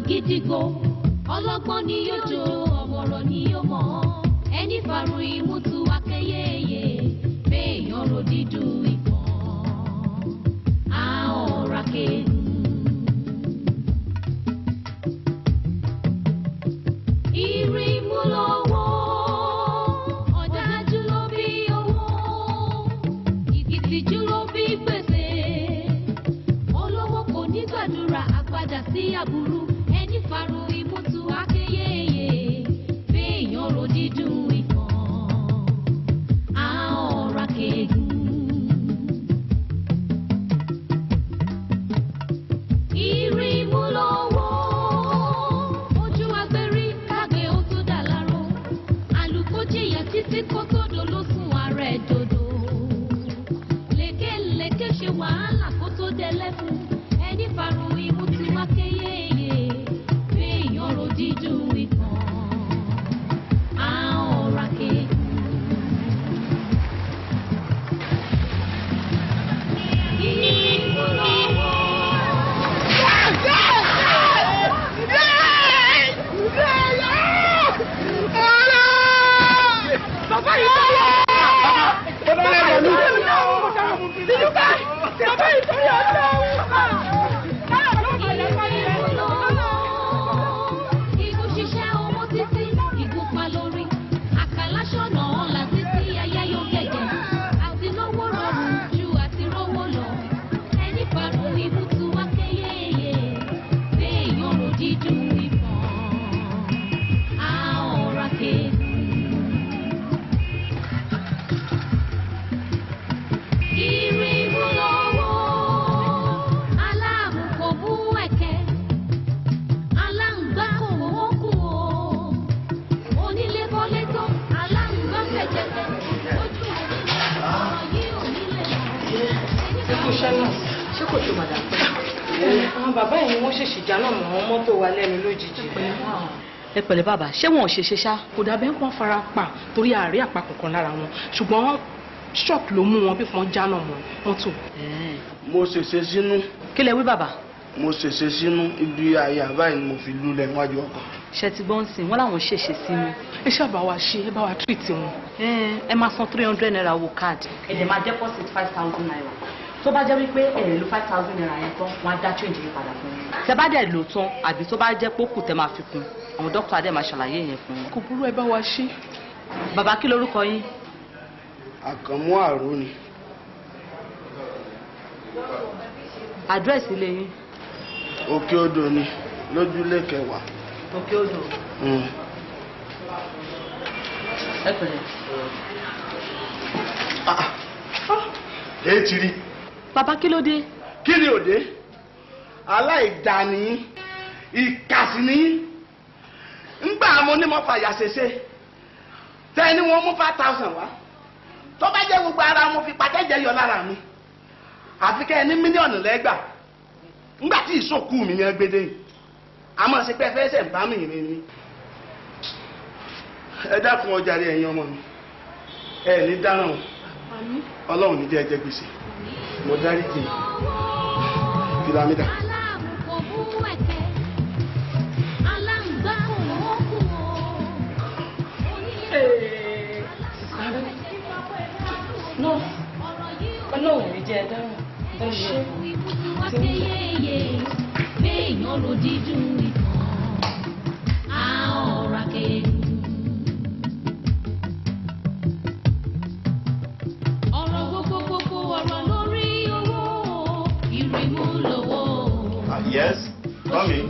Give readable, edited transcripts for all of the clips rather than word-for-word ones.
agídígbò ọlọ́gbọ́n ni yóò jó ọ̀mọ̀ràn ni yóò mọ̀ ẹni faru ìmútu akẹ́yẹyẹ béèyàn ro dídùn ìbọn àọ̀rà kéèkù. ìrìn mú lọ́wọ́ ọ̀dájú ló bí owó ìtìjú ló bí gbèsè olówó kò ní gbàdúrà àpadà sí aburú ẹni faru ìmútu akẹ́yẹyẹ béèyàn ro dídùn ìbọn àọ̀rà kéèkù. ìrìn mú lọ́wọ́ ojú agbérí kágbé ó tó dà láró àlùkò jìyà títí kó tó dolo sùn ààrẹ dodo lékèlékè ṣe wàhálà kó tó dẹlẹ́kùn ẹni faru ìmútu akẹ́yẹyẹ béèyàn ro dídùn ìbọn àọ̀rà kéèkù. ìrìn mú lọ́wọ́. ṣé kò tó madam àwọn bàbá yìí wọ́n ṣèṣì jáná mọ́ àwọn mọ́tò wa lẹ́nu lójijì. ẹ pẹ̀lẹ́ bàbá ṣé wọn ò ṣe ṣe ṣá. kò dàbẹ́ nǹkan fara pa torí àárẹ̀ àpapọ̀ kan lára wọn ṣùgbọ́n shock ló mú wọn bí wọ́n jáná mọ́ mọ́tò. mo ṣèṣe sínú. kí lẹ wí bàbá. mo ṣèṣe sínú ibi àyà báyìí ni mo fi lulẹ̀ níwájú ọkọ̀. ṣe ti gbọ́n sìn wọ́n láwọn ṣèṣe sínú. ẹ ṣàbà wa ṣe ẹ bá wa treat wọn. ẹ máa san 300 naira owó káàdì. ẹ dẹ̀ máa deposit 5,000 naira. tó bá jẹ́ wípé ẹ lo 5,000 naira yẹn tán wọ́n á dá change yín padà fún yín. tẹ́ bá dẹ̀ lò tán àbí tó bá jẹ́ pókù tẹ́ máa fi kún àwọn dókítà dẹ̀ máa ṣàlàyé yẹn fún yín. kò burú ẹ bá wa ṣe. bàbá kí lorúkọ yín. Àkànmú Àrò ni. àdírẹ́sì ilé yín. Òkè Odò ni lójúlé 10. Òkè Odò. ẹ pẹ̀lẹ́. èyí ti rí. bàbá kí ló dé. kí ni òde aláìdáni ìkàsí ní ńgbà mo ní mo fàyà ṣẹṣẹ tẹ́ni wọn mú 5,000 wá tó bá jẹ́ gbogbo ara mo fi pàtẹ́jẹ́ yọ lára mi àfi kẹ́ ẹ ní mílíọ̀nù lẹ́gbà ńgbà tí ìsòkú mi yẹn gbédè yìí àmọ́ ṣe pé fẹ́ẹ́ ṣẹ̀ ń bá mi rìn ni ẹ dákun ọjà rẹ ẹ̀yin ọmọ mi ẹ ní dáràn o Ọlọ́run ní jẹ́ ẹjẹ́ gbèsè mo dárí jì piramida. Ọlọ́run ní jẹ́ ẹ̀dá ẹ ṣe. béèyàn ro dídùn ìbọn àọ̀rà kéèkù. ọ̀rọ̀ gbogbogbò ọ̀rọ̀ lórí owó ìrìmú lọ́wọ́. Yes, come in.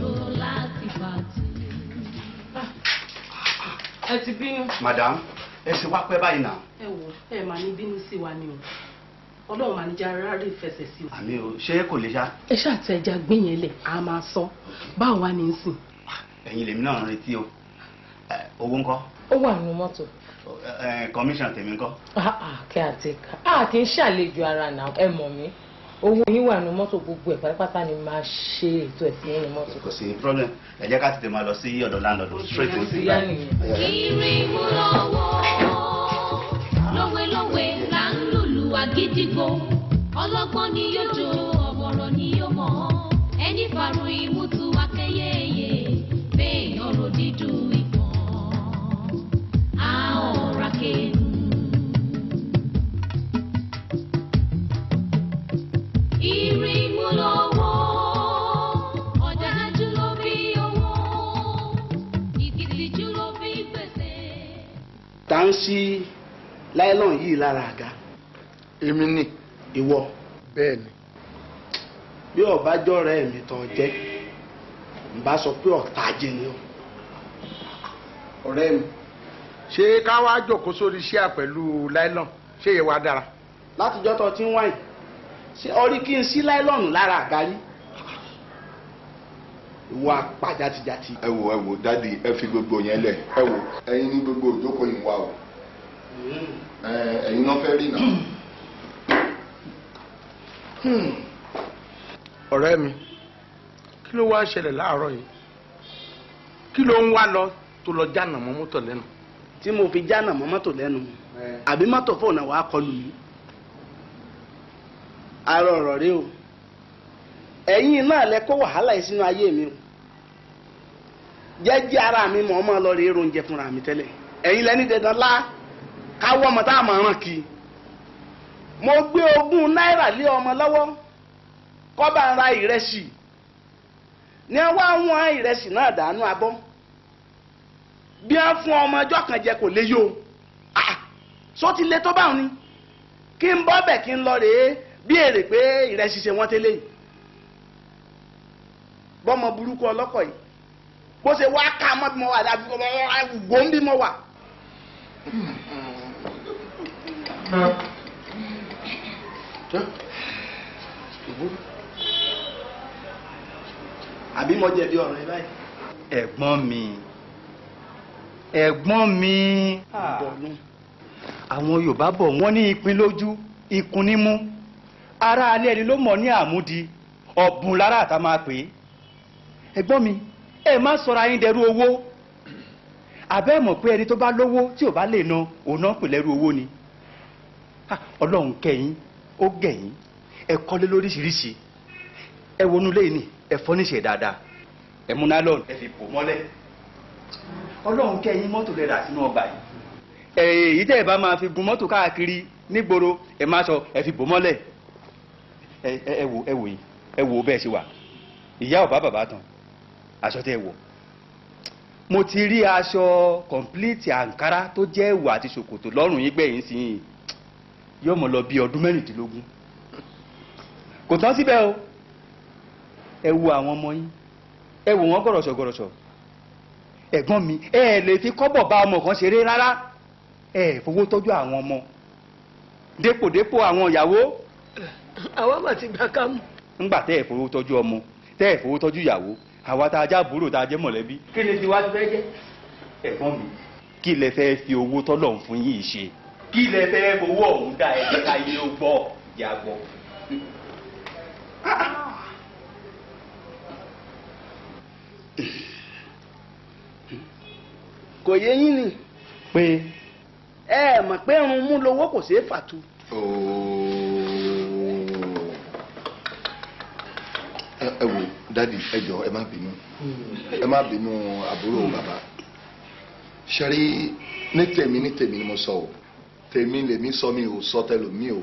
ẹ ti bínú. Madam, ẹ ṣe wá pẹ́ báyìí náà. ẹ wò ẹ máa ní bínú sí wa ni o Ọlọ́run máa ní já rárí fẹsẹ̀ sí o. àmì o ṣé kò lè ṣá. ẹ ṣáàtì ẹja gbé yẹn lẹ̀ a máa sọ báwo wá ní í sìn. ẹ̀yin lèmi náà ń retí o owó ńkọ́. ó wà nínú mọ́tò. commission tèmi ńkọ́. kí a ti ká kì í ṣàlejò ara náà ẹ mọ̀ mí owó yín wà nínú mọ́tò gbogbo ẹ̀ pátápátá ni máa ṣe ètò ẹ̀sìn nínú mọ́tò. kò sí problem ẹ jẹ́ ká tètè máa lọ sí ọ̀dọ̀ landlord straight to the yá nìyẹn. ìrìmú lọ́wọ́ lówelówe là ń lùlù àgídìgbò ọlọ́gbọ́n ni yóò jó ọ̀mọ̀ràn ni yóò mọ̀ ẹni faru ìmútu akẹ́yẹyẹ tá ń sí láìlọ́n yìí lára àga. èmi ni. ìwọ. bẹ́ẹ̀ ni. bí ọ̀bájọ́ rẹ̀ mi tán jẹ́ n bá sọ pé ọ̀tá jẹ ni ọ. ọ̀rẹ́ mi ṣé ká wá jókòó sórí iṣẹ́ pẹ̀lú láìlọ́n ṣé yẹ wá dára. látijọ́ tó ti ń wáyìn ṣé ọrí kí n sí láìlọ́nù lára àga rí. ìwọ apá jatijati. ẹ wò dádì ẹ fi gbogbo yẹn lẹ ẹ wò ẹ̀yin ní gbogbo ìjókòó yìí wà o ẹ̀yin náà fẹ́ rí náà. ọ̀rẹ́ mi kí ló wá ṣẹlẹ̀ láàárọ̀ yìí kí ló ń wá lọ tó lọ jánà mọ́ mọ́tò lẹ́nu. tí mo fi jánà mọ́ mọ́tò lẹ́nu àbí mọ́tò fóònù wa kọlù mí. àrò ọ̀rọ̀ rí o ẹ̀yin náà lẹ kó wàhálà yìí sínú ayé mi o jẹ́jẹ́ ara mi mọ̀ ọ́ máa lọ rí oúnjẹ fúnra mi tẹ́lẹ̀ ẹ̀yin lẹ́ni dandan lá káwọ́ ọmọ tá a máa ràn kí mo gbé 20 náírà lé ọmọ lọ́wọ́ kó bá ń ra ìrẹsì ní wá wọn ìrẹsì náà dànù abọ́ bí wọ́n fún ọmọ ọjọ́ kan jẹ kò lè yó sọ ti lé tó báwọn ni kí n bọ́ bẹ̀ kí n lọ rèé bí èrè pé ìrẹsì ṣe wọ́n tẹ́lẹ̀ yìí bọ́mọ burúkú ọlọ́kọ̀ yìí bó ṣe wá ká mọ́ bí mo wà dábí gbòm bí mo wà. àbí mo jẹ̀bi ọ̀rọ̀ ẹ báyìí. ẹ̀gbọ́n mi àwọn Yorùbá bọ̀ wọ́n ní ìpín lójú ikùn nímú ara alẹ́ ẹni ló mọ̀ ní àmúdi ọ̀bùn lára àtà máa pè é ẹ̀gbọ́n mi ẹ má sọra yín dẹrú owó àbẹ́ mọ̀ pé ẹni tó bá lówó tí ò bá lè ná òun náà pè lẹ́rú owó ni Ọlọ́run kẹ́yìn ó gẹ̀yìn ẹ kọ́lé lóríṣiríṣi ẹ wọnú lẹ́yìn ni ẹ fọ́ níṣẹ́ dáadáa ẹ mú nylon ẹ fi bò mọ́lẹ̀ Ọlọ́run kẹ́yìn mọ́tò rẹ̀ rà sínú ọgbà yìí èyí tẹ́ ẹ bá máa fi gun mọ́tò káàkiri nígboro ẹ má sọ ẹ fi bò mọ́lẹ̀ ẹ wò bẹ́ẹ̀ ṣe wà ìyá ọ̀bá bàbá tán aṣọ tẹ́ wọ̀ mo ti rí aṣọ kọ̀m̀plíìtì àǹkárá tó jẹ́ ẹ̀wù àti ṣòkòtò lọ́rùn yín gbẹ̀yìn sí yìí yóò mọ̀ lọ bí ọdún 16 kò tán síbẹ̀ o ẹ wo àwọn ọmọ yín ẹ wò wọ́n gọ̀rọ̀ṣọ̀gọ̀rọ̀ṣọ̀ ẹ̀gbọ́n mi ẹ lè fi kọ́bọ̀ bá ọmọ kan ṣeré rárá ẹ fowó tọ́jú àwọn ọmọ dépòdépò àwọn ìyàwó. àwa mà ti gbà ká mú. ńgbà tẹ́ ẹ fowó tọ́jú ọmọ tẹ́ ẹ fowó tọ́jú ìyàwó àwa tá a já àbúrò tá a jẹ́ mọ̀lẹ́bí. kí ni tiwa ti fẹ́ jẹ́. ẹ̀gbọ́n mi kí lẹ fẹ́ fi owó tọ́lọ́run fún yín ṣe kí lẹ fẹ́ fowó ọ̀hún dá ẹ̀jẹ̀ káyé ó gbọ́ ìyá gbọ́. kò yé yín ni pé ẹ mọ̀ pé irun mú lówó kò ṣeé fàtu. ẹ wò dádì ẹ jọ̀ọ́ ẹ má bínú àbúrò bàbá ṣẹ́rí ní tèmi ni mo sọ o tèmi lèmi sọ mi ò sọ tẹlòmí o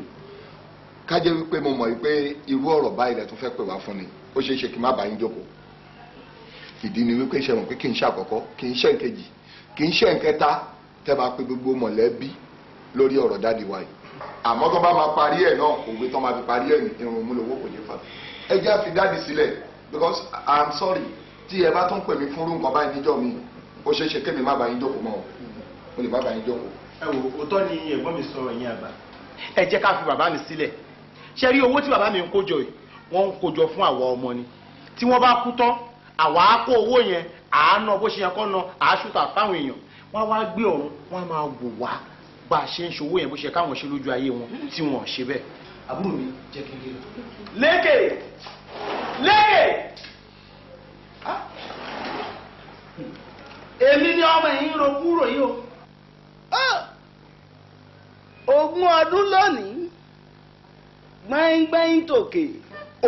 kájẹ́ wípé mo mọ̀ wípé irú ọ̀rọ̀ báyìí lẹ tún fẹ́ pè wá fún ni ó ṣeé ṣe kí n má bá yín jókòó ìdí ni wípé ṣe mọ̀ pé kí n ṣe àkọ́kọ́ kí n ṣe ìkejì kí n ṣe ìkẹta tẹ́ máa pe gbogbo mọ̀lẹ́bí lórí ọ̀rọ̀ dádì wa yìí àmọ́ tó bá máa parí ẹ̀ náà òwe tó máa fi parí ẹ̀ ní irun mú lówó kò ní fa ẹ jẹ́ àfi dádì sílẹ̀ because I'm sorry tí ẹ bá tún pè mí fún nǹkan báyìí níjọ́ mi ó ṣeé ṣe kémi má bá yín jókòó mọ́ mo lè má bá yín jókòó. ẹ wò òótọ́ ni ẹ̀gbọ́n mi sọ ẹ̀yin àgbà ẹ jẹ́ ká fi bàbá mi sílẹ̀ ṣe rí owó tí bàbá mi ń kójọ yìí wọ́n ń kójọ fún àwa ọmọ ni tí wọ́n bá kú tán àwa á kó owó yẹn àánà bó ṣe yẹn kọ́ na àásùtà fáwọn èèyàn wọ́n wá gbé ọ̀run wọ́n á máa wò wá bá a ṣe ń ṣòwò yẹn bó ṣe káwọn ṣe lójú ayé wọn tí wọn ṣe bẹ́ẹ̀. àbúrò mi jẹ́ kí n lè lọ. lékè èmi ni ọmọ yìí ń ro kúrò yìí o 20 ọdún lónìí gbẹ́ngbẹ́ng tòkè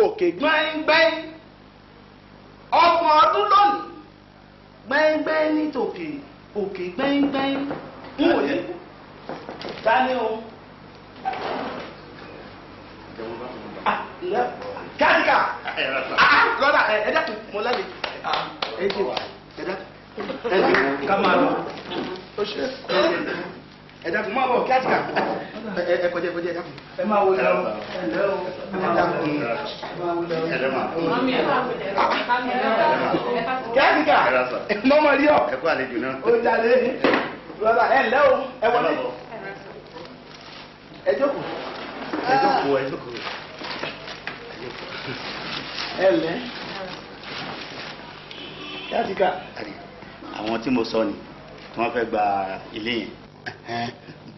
òkè gbẹ́ngbẹ́ng 30 ọdún lónìí gbẹ́ngbẹ́ng ní tòkè òkè gbẹ́ngbẹ́ng ń wò ní dání o. kíákíá lọ́dà ẹ̀ẹ́dẹ́kùn mo lálẹ́ ẹ̀ẹ́dẹ́kùn ká máa lọ. ẹ dákun máa bọ̀ kíátíkà ẹ kọjá ẹ dákun ẹ máa wọlé ọ ẹ lẹ́ o ẹ dákun kíátíkà mọ́mọ́ rí ọ ẹ kú àlejò náà. ó jalè rọra ẹ lẹ́ o ẹ wọlé ẹ jókòó ẹ lẹ́ kíátíkà. àwọn tí mo sọ ni tí wọ́n fẹ́ gba ilé yẹn.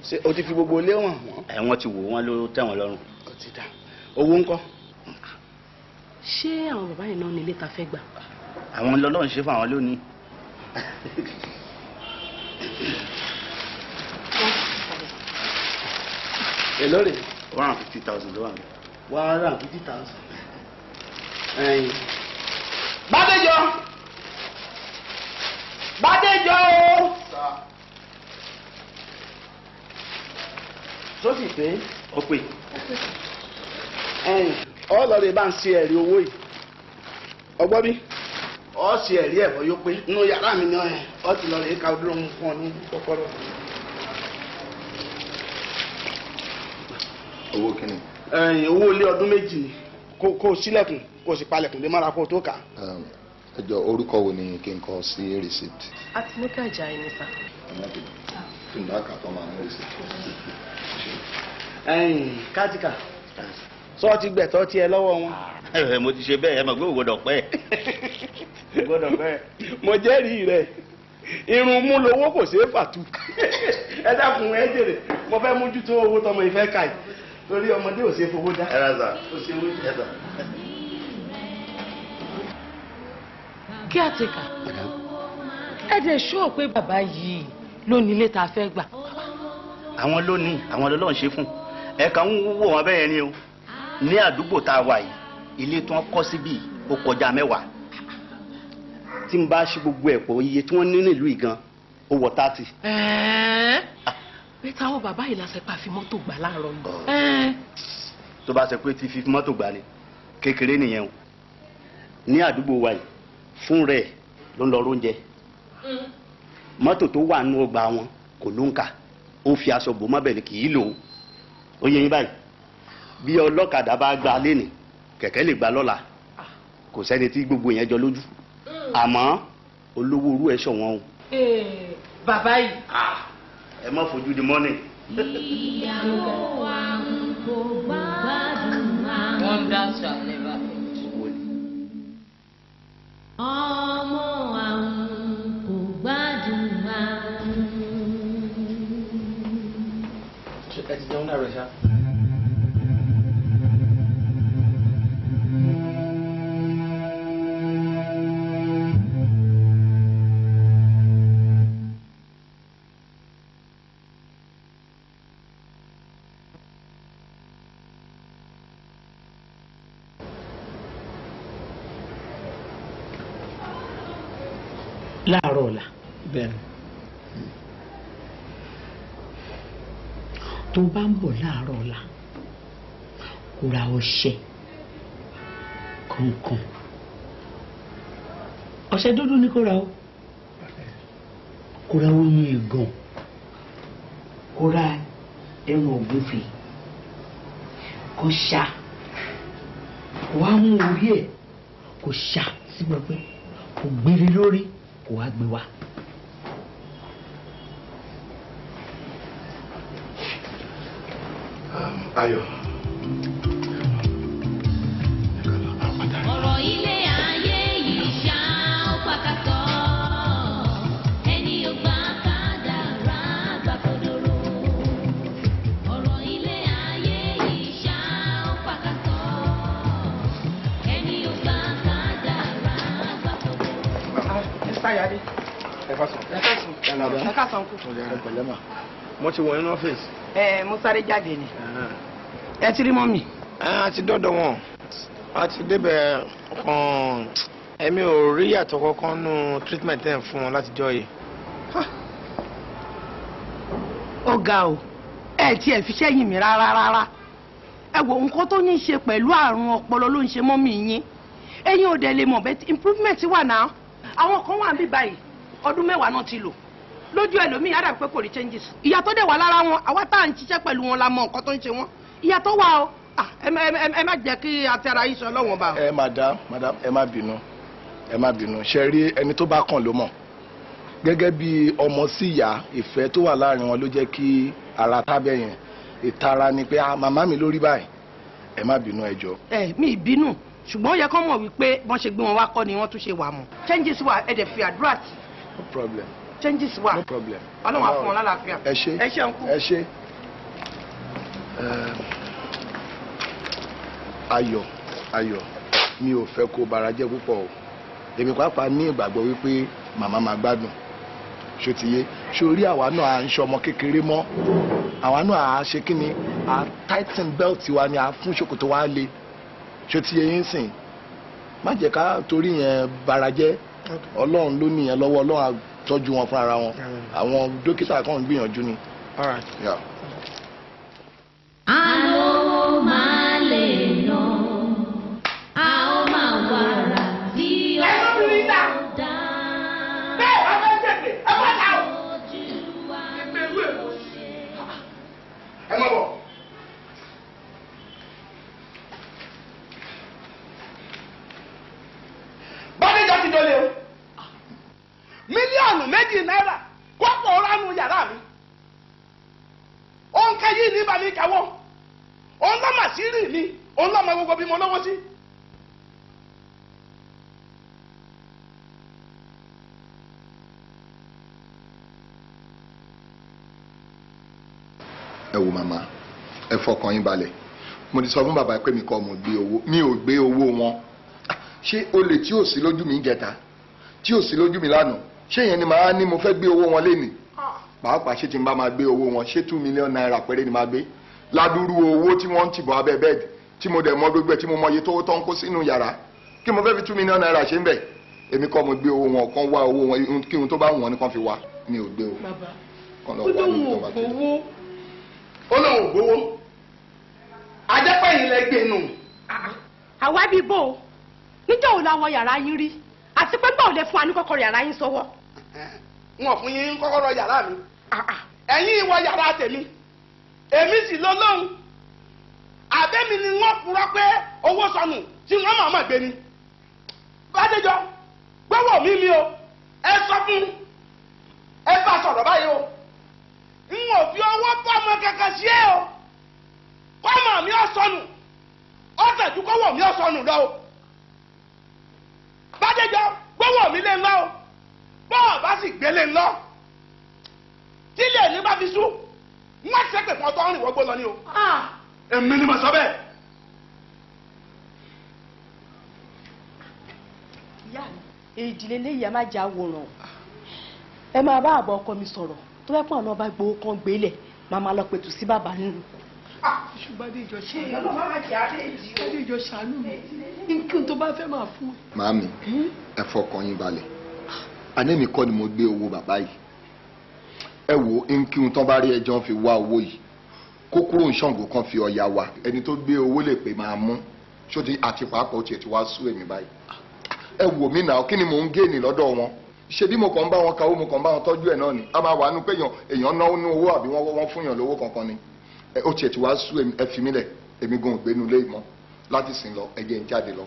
ṣé o ti fi gbogbo ilé wọn wọ́n. wọ́n ti wò wọ́n ló tẹ́ wọn lọ́rùn. ó ti dá owó ńkọ́. ṣé àwọn bàbá yẹn náà ní ilé ta fẹ́ gbà. àwọn lọ́lọ́run ṣe fún àwọn lónìí. èló rè. 150,000 ló wà ní. 150,000. Bádéjọ o. tó sì pé. ó pè. ọlọ́rin bá ń ṣe ẹ̀rí owó yìí ọgbọ́n bí ọ ṣe ẹ̀rí ẹ̀fọ́ yóò pé inú yàrá mi yan ẹ̀ ọ ti lọ rè é ka dúró ń fún ọ ní kọ́kọ́rọ́. owó kíni. owó ilé ọdún méjì ni kó sílẹ̀kùn kó sì palẹ̀kùn dé mára kó tó kà. ẹ jọ orúkọ wo ni kí n kọ sí receipt. Àtinúkẹ́ Àjàyí ni sà. kí n bá kà tó máa mú receipt. kátíkà sọ ti gbẹ̀tọ́ tiẹ̀ lọ́wọ́ wọn. mo ti ṣe bẹ́ẹ̀ ẹ mọ̀ pé ò gbọ́dọ̀ pẹ́. mo jẹ́rìí rẹ̀ irun mú lowó kò ṣeé fàtú. ẹ dákun ẹ jèrè mo fẹ́ mójútó owó tọmọ ìfẹ́ ká yìí torí ọmọdé ò ṣeé fowó dá. ẹ rà sà. kí àtìkà ẹ dẹ̀ ṣó pé bàbá yìí ló ní ilé ta fẹ́ gbà. àwọn lónìí àwọn lọ́lọ́run ṣe fún ẹ̀ka ń wò wọn bẹ́ẹ̀ ni o ní àdúgbò tá a wà yìí ilé tí wọ́n kọ́ síbí ó kọjá 10. tí n bá ṣe gbogbo ẹ̀pọ̀ iye tí wọ́n ní nílùú yìí gan ó wọ 30. pé táwọn bàbá yìí lásẹ̀ pa fi mọ́tò gbà láàárọ̀ yìí. tó bá ṣe pé ti fi mọ́tò gbà ni kékeré nìyẹn o ní àdúgbò wa yìí fún rẹ̀ ló ń lọ róúnjẹ mọ́tò tó wà nínú ọgbà wọn kò ló ń kà ó fi aṣọ bò mọ́bẹ̀ ni kì í lò ó yẹ yín báyìí bí ọlọ́kadà bá gba léni kẹ̀kẹ́ lè gba lọ́la kò sẹ́ni tí gbogbo yẹn jọ lójú àmọ́ olówó orú ẹ̀ ṣọ̀wọ́n o. bàbá yìí. ẹ má fojú di mọ́nì. ìyàwó àwọn kò gbádùn àwọn. wonders shall never end. ọmọ àwọn kò gbádùn àwọn. ẹ ti jẹun náà rẹ ṣá. láàárọ̀ ọ̀la. bẹ́ẹ̀ni. tó bá ń bọ̀ láàárọ̀ ọ̀la kó ra ọṣẹ kọ̀ọ̀kan ọṣẹ dúdú ni kó ra o kó ra oyin ìgàn kó ra ẹran ògúnfe kó ṣá wàá mú orí ẹ̀ kó ṣá sí gbọgbẹ kó gbére lórí kó wá gbé wá. Ayọ̀. ọ̀rọ̀ ilé ayé yìí ṣá ó pàkàtọ̀ ẹni ò gbà kádàrá gbà kodoro. ọ̀rọ̀ ilé ayé yìí ṣá ó pàkàtọ̀ ẹni ò gbà kádàrá gbà kodoro. Mr. Yade. ẹ káàsán kú. mo ti wọ inú ọ́fíìsì. mo sáré jáde ni ẹ ti rí mọ́mì. a ti dọ́dọ̀ wọn a ti débẹ̀ kan ẹ̀mí ò rí yàtọ̀ kankan nù treatment ẹ̀ fún wọn látijọ́ yìí. ó ga o ẹ tiẹ̀ fi sẹ́yìn mi rárá ẹ wo nǹkan tó ní í ṣe pẹ̀lú àrùn ọpọlọ ló ń ṣe mọ́mì yín ẹ̀yin ò dẹ̀ lè mọ̀ bẹ́ẹ̀ improvement wà náà àwọn kan wà ń bí báyìí ọdún 10 náà ti lò lójú ẹlòmíì á dàbí pé kò rí changes ìyà tó dẹ̀ wà lára wọn àwa tá à ń ṣiṣẹ́ pẹ̀lú wọn la mọ nǹkan tó ń ṣe wọn ìyà tó wà o ẹ má jẹ́ kí àti ara yìí sọ lọ́wọ́n bá. madam ẹ má bínú ṣe rí ẹni tó bá kàn ló mọ̀ gẹ́gẹ́ bí ọmọ sí ìyá ìfẹ́ tó wà láàrin wọn ló jẹ́ kí ara tábẹ́ yẹn ìtara ni pé màmá mi lórí báyìí ẹ má bínú ẹ jọ̀ọ́. mi ìbínú ṣùgbọ́n ó yẹ kó mọ̀ wípé wọ́n ṣe gbé wọn wá kọ́ ni wọ́n tún ṣe wà mọ́ changes wà ẹ dẹ̀ fi àdúrà tì. no problem. changes wà. no problem. ọlọ́run á fún wọn lálàáfíà. ẹ ṣé ẹ ṣé ń kú. ẹ ṣé. ayọ̀ mi ò fẹ́ kó bara jẹ́ púpọ̀ o èmi pàápàá ní ìgbàgbọ́ wípé màmá máa gbádùn ṣó ti yé sórí àwa náà à ń ṣe ọmọ kékeré mọ́ àwa náà à ṣe kí ni à tighten belt wa ni à fún ṣòkòtò wa le ṣó ti yé yín sìn má jẹ́ ká torí yẹn bara jẹ́ ọlọ́run ló nìyẹn lọ́wọ́ ọlọ́run á tọ́jú wọn fún ara wọn àwọn dókítà kan ń gbìyànjú ni. àlọ́ máa lè nà á ó máa wàrà tí ó dá. bẹ́ẹ̀ bá fẹ́ tètè ẹ bá ta o. ìgbèrú èkó ẹ má bọ̀. bọ́díjà ti dọ́lé o mílíọ̀nù méjì náírà kọ́pọ̀ ránú yàrá mi òun kẹ́ yìí ní bàmí kẹwọ́ òun lọ́mọ àṣírí mi òun lọ́mọ gbogbo bí mo lọ́wọ́ sí. ẹ wo màmá ẹ fọkàn yín balẹ̀ mo ti sọ fún bàbá pé mi kọ́ mo gbé owó mi ò gbé owó wọn ṣé olè tí ò sí lójú mi ń jẹta tí ò sí lójú mi lánàá ṣé yẹn ni màá ní mo fẹ́ gbé owó wọn lénìí pàápàá ṣé tí n bá máa gbé owó wọn ṣé 2 million naira péré ni máa gbé ládùúrú owó tí wọ́n ń tìbọ̀ abẹ́ bẹ́ẹ̀dì tí mo dẹ̀ mọ́ gbogbo ẹ̀ tí mo mọ iye tó ń kó sínú yàrá kí mo fẹ́ fi 2 million naira ṣe ń bẹ̀ èmi kọ́ mo gbé owó wọn kan wá owó wọn kí n tó bá wọn ní kan fi wá mi ò gbé o. bàbá kan lọ wá ní tó bá tẹ̀. ó lóun ò gbowó ajẹ́pẹ̀yìn lẹ gbé nù. àwa bí bò ó níjọ́ ò láwọ yàrá yín rí àti pé báwo lè fún wa ní kọ́kọ́rọ́ yàrá yín sọ́wọ́. wọn fún yín kọ́kọ́rọ́ yàrá mi ẹ̀yin ìwọ yàrá tèmi èmi sì lọ lóhùn àbẹ́mi ni wọ́n fura pé owó sọnù tí wọ́n máa gbé ni. bàdéjọ gbọ́wọ́ mi o ẹ sọ fún ẹ bá sọ̀rọ̀ báyìí o n ò fi owó tó ọmọ kankan sí ẹ o kọ́mọ mi ò sọnù ọ̀sẹ̀ ju kọ́wọ́ mi ò sọnù lọ o. bàdéjọ gbọ́wọ́ mi lè ń lọ o bọ́ọ̀ bá sì gbélé ń lọ tí ilé ní bá fi sú wọ́n ṣe pé fún ọtọ́ rìn wọ́gbó lọ ní o. èmi ni mo sọ bẹ́ẹ̀. ìyá mi èdìlé léyìí ẹ má jẹ́ àwòrán ẹ máa bá àbọ̀ ọkọ mi sọ̀rọ̀ tó fẹ́ pọ̀ náà bá gbowó kan gbélé máa máa lọ pẹ̀tù sí bàbá nínú. ṣùgbọ́n adéjọ ṣe adéjọ ṣàánú mi kí n tó bá fẹ́ máa fún ẹ. màámi ẹ fọkàn yín balẹ̀ àní mi kọ́ ni mo gbé owó bàbá yìí ẹ wo nkí n tán bá rí ẹjọ́ fi wá owó yìí kó kúrò ń ṣàǹgó kan fi ọ̀yà wa ẹni tó gbé owó lè pè máa mú ṣóti àti pàápàá tiẹ̀ ti wá sú èmi báyìí ẹ wò mí náà kí ni mò ń géènì lọ́dọ̀ wọn ṣé bí mo kàn ń bá wọn kawó mo kàn ń bá wọn tọ́jú ẹ̀ náà ni a máa wà nú pé èèyàn náwó ní owó àbí wọ́n fún yàn lówó kankan ni ó tiẹ̀ ti wá sú ẹ fi mí lẹ̀ èmi gan ògbénu lé ìmọ̀ láti sìn lọ ẹ̀jẹ̀ ń jáde lọ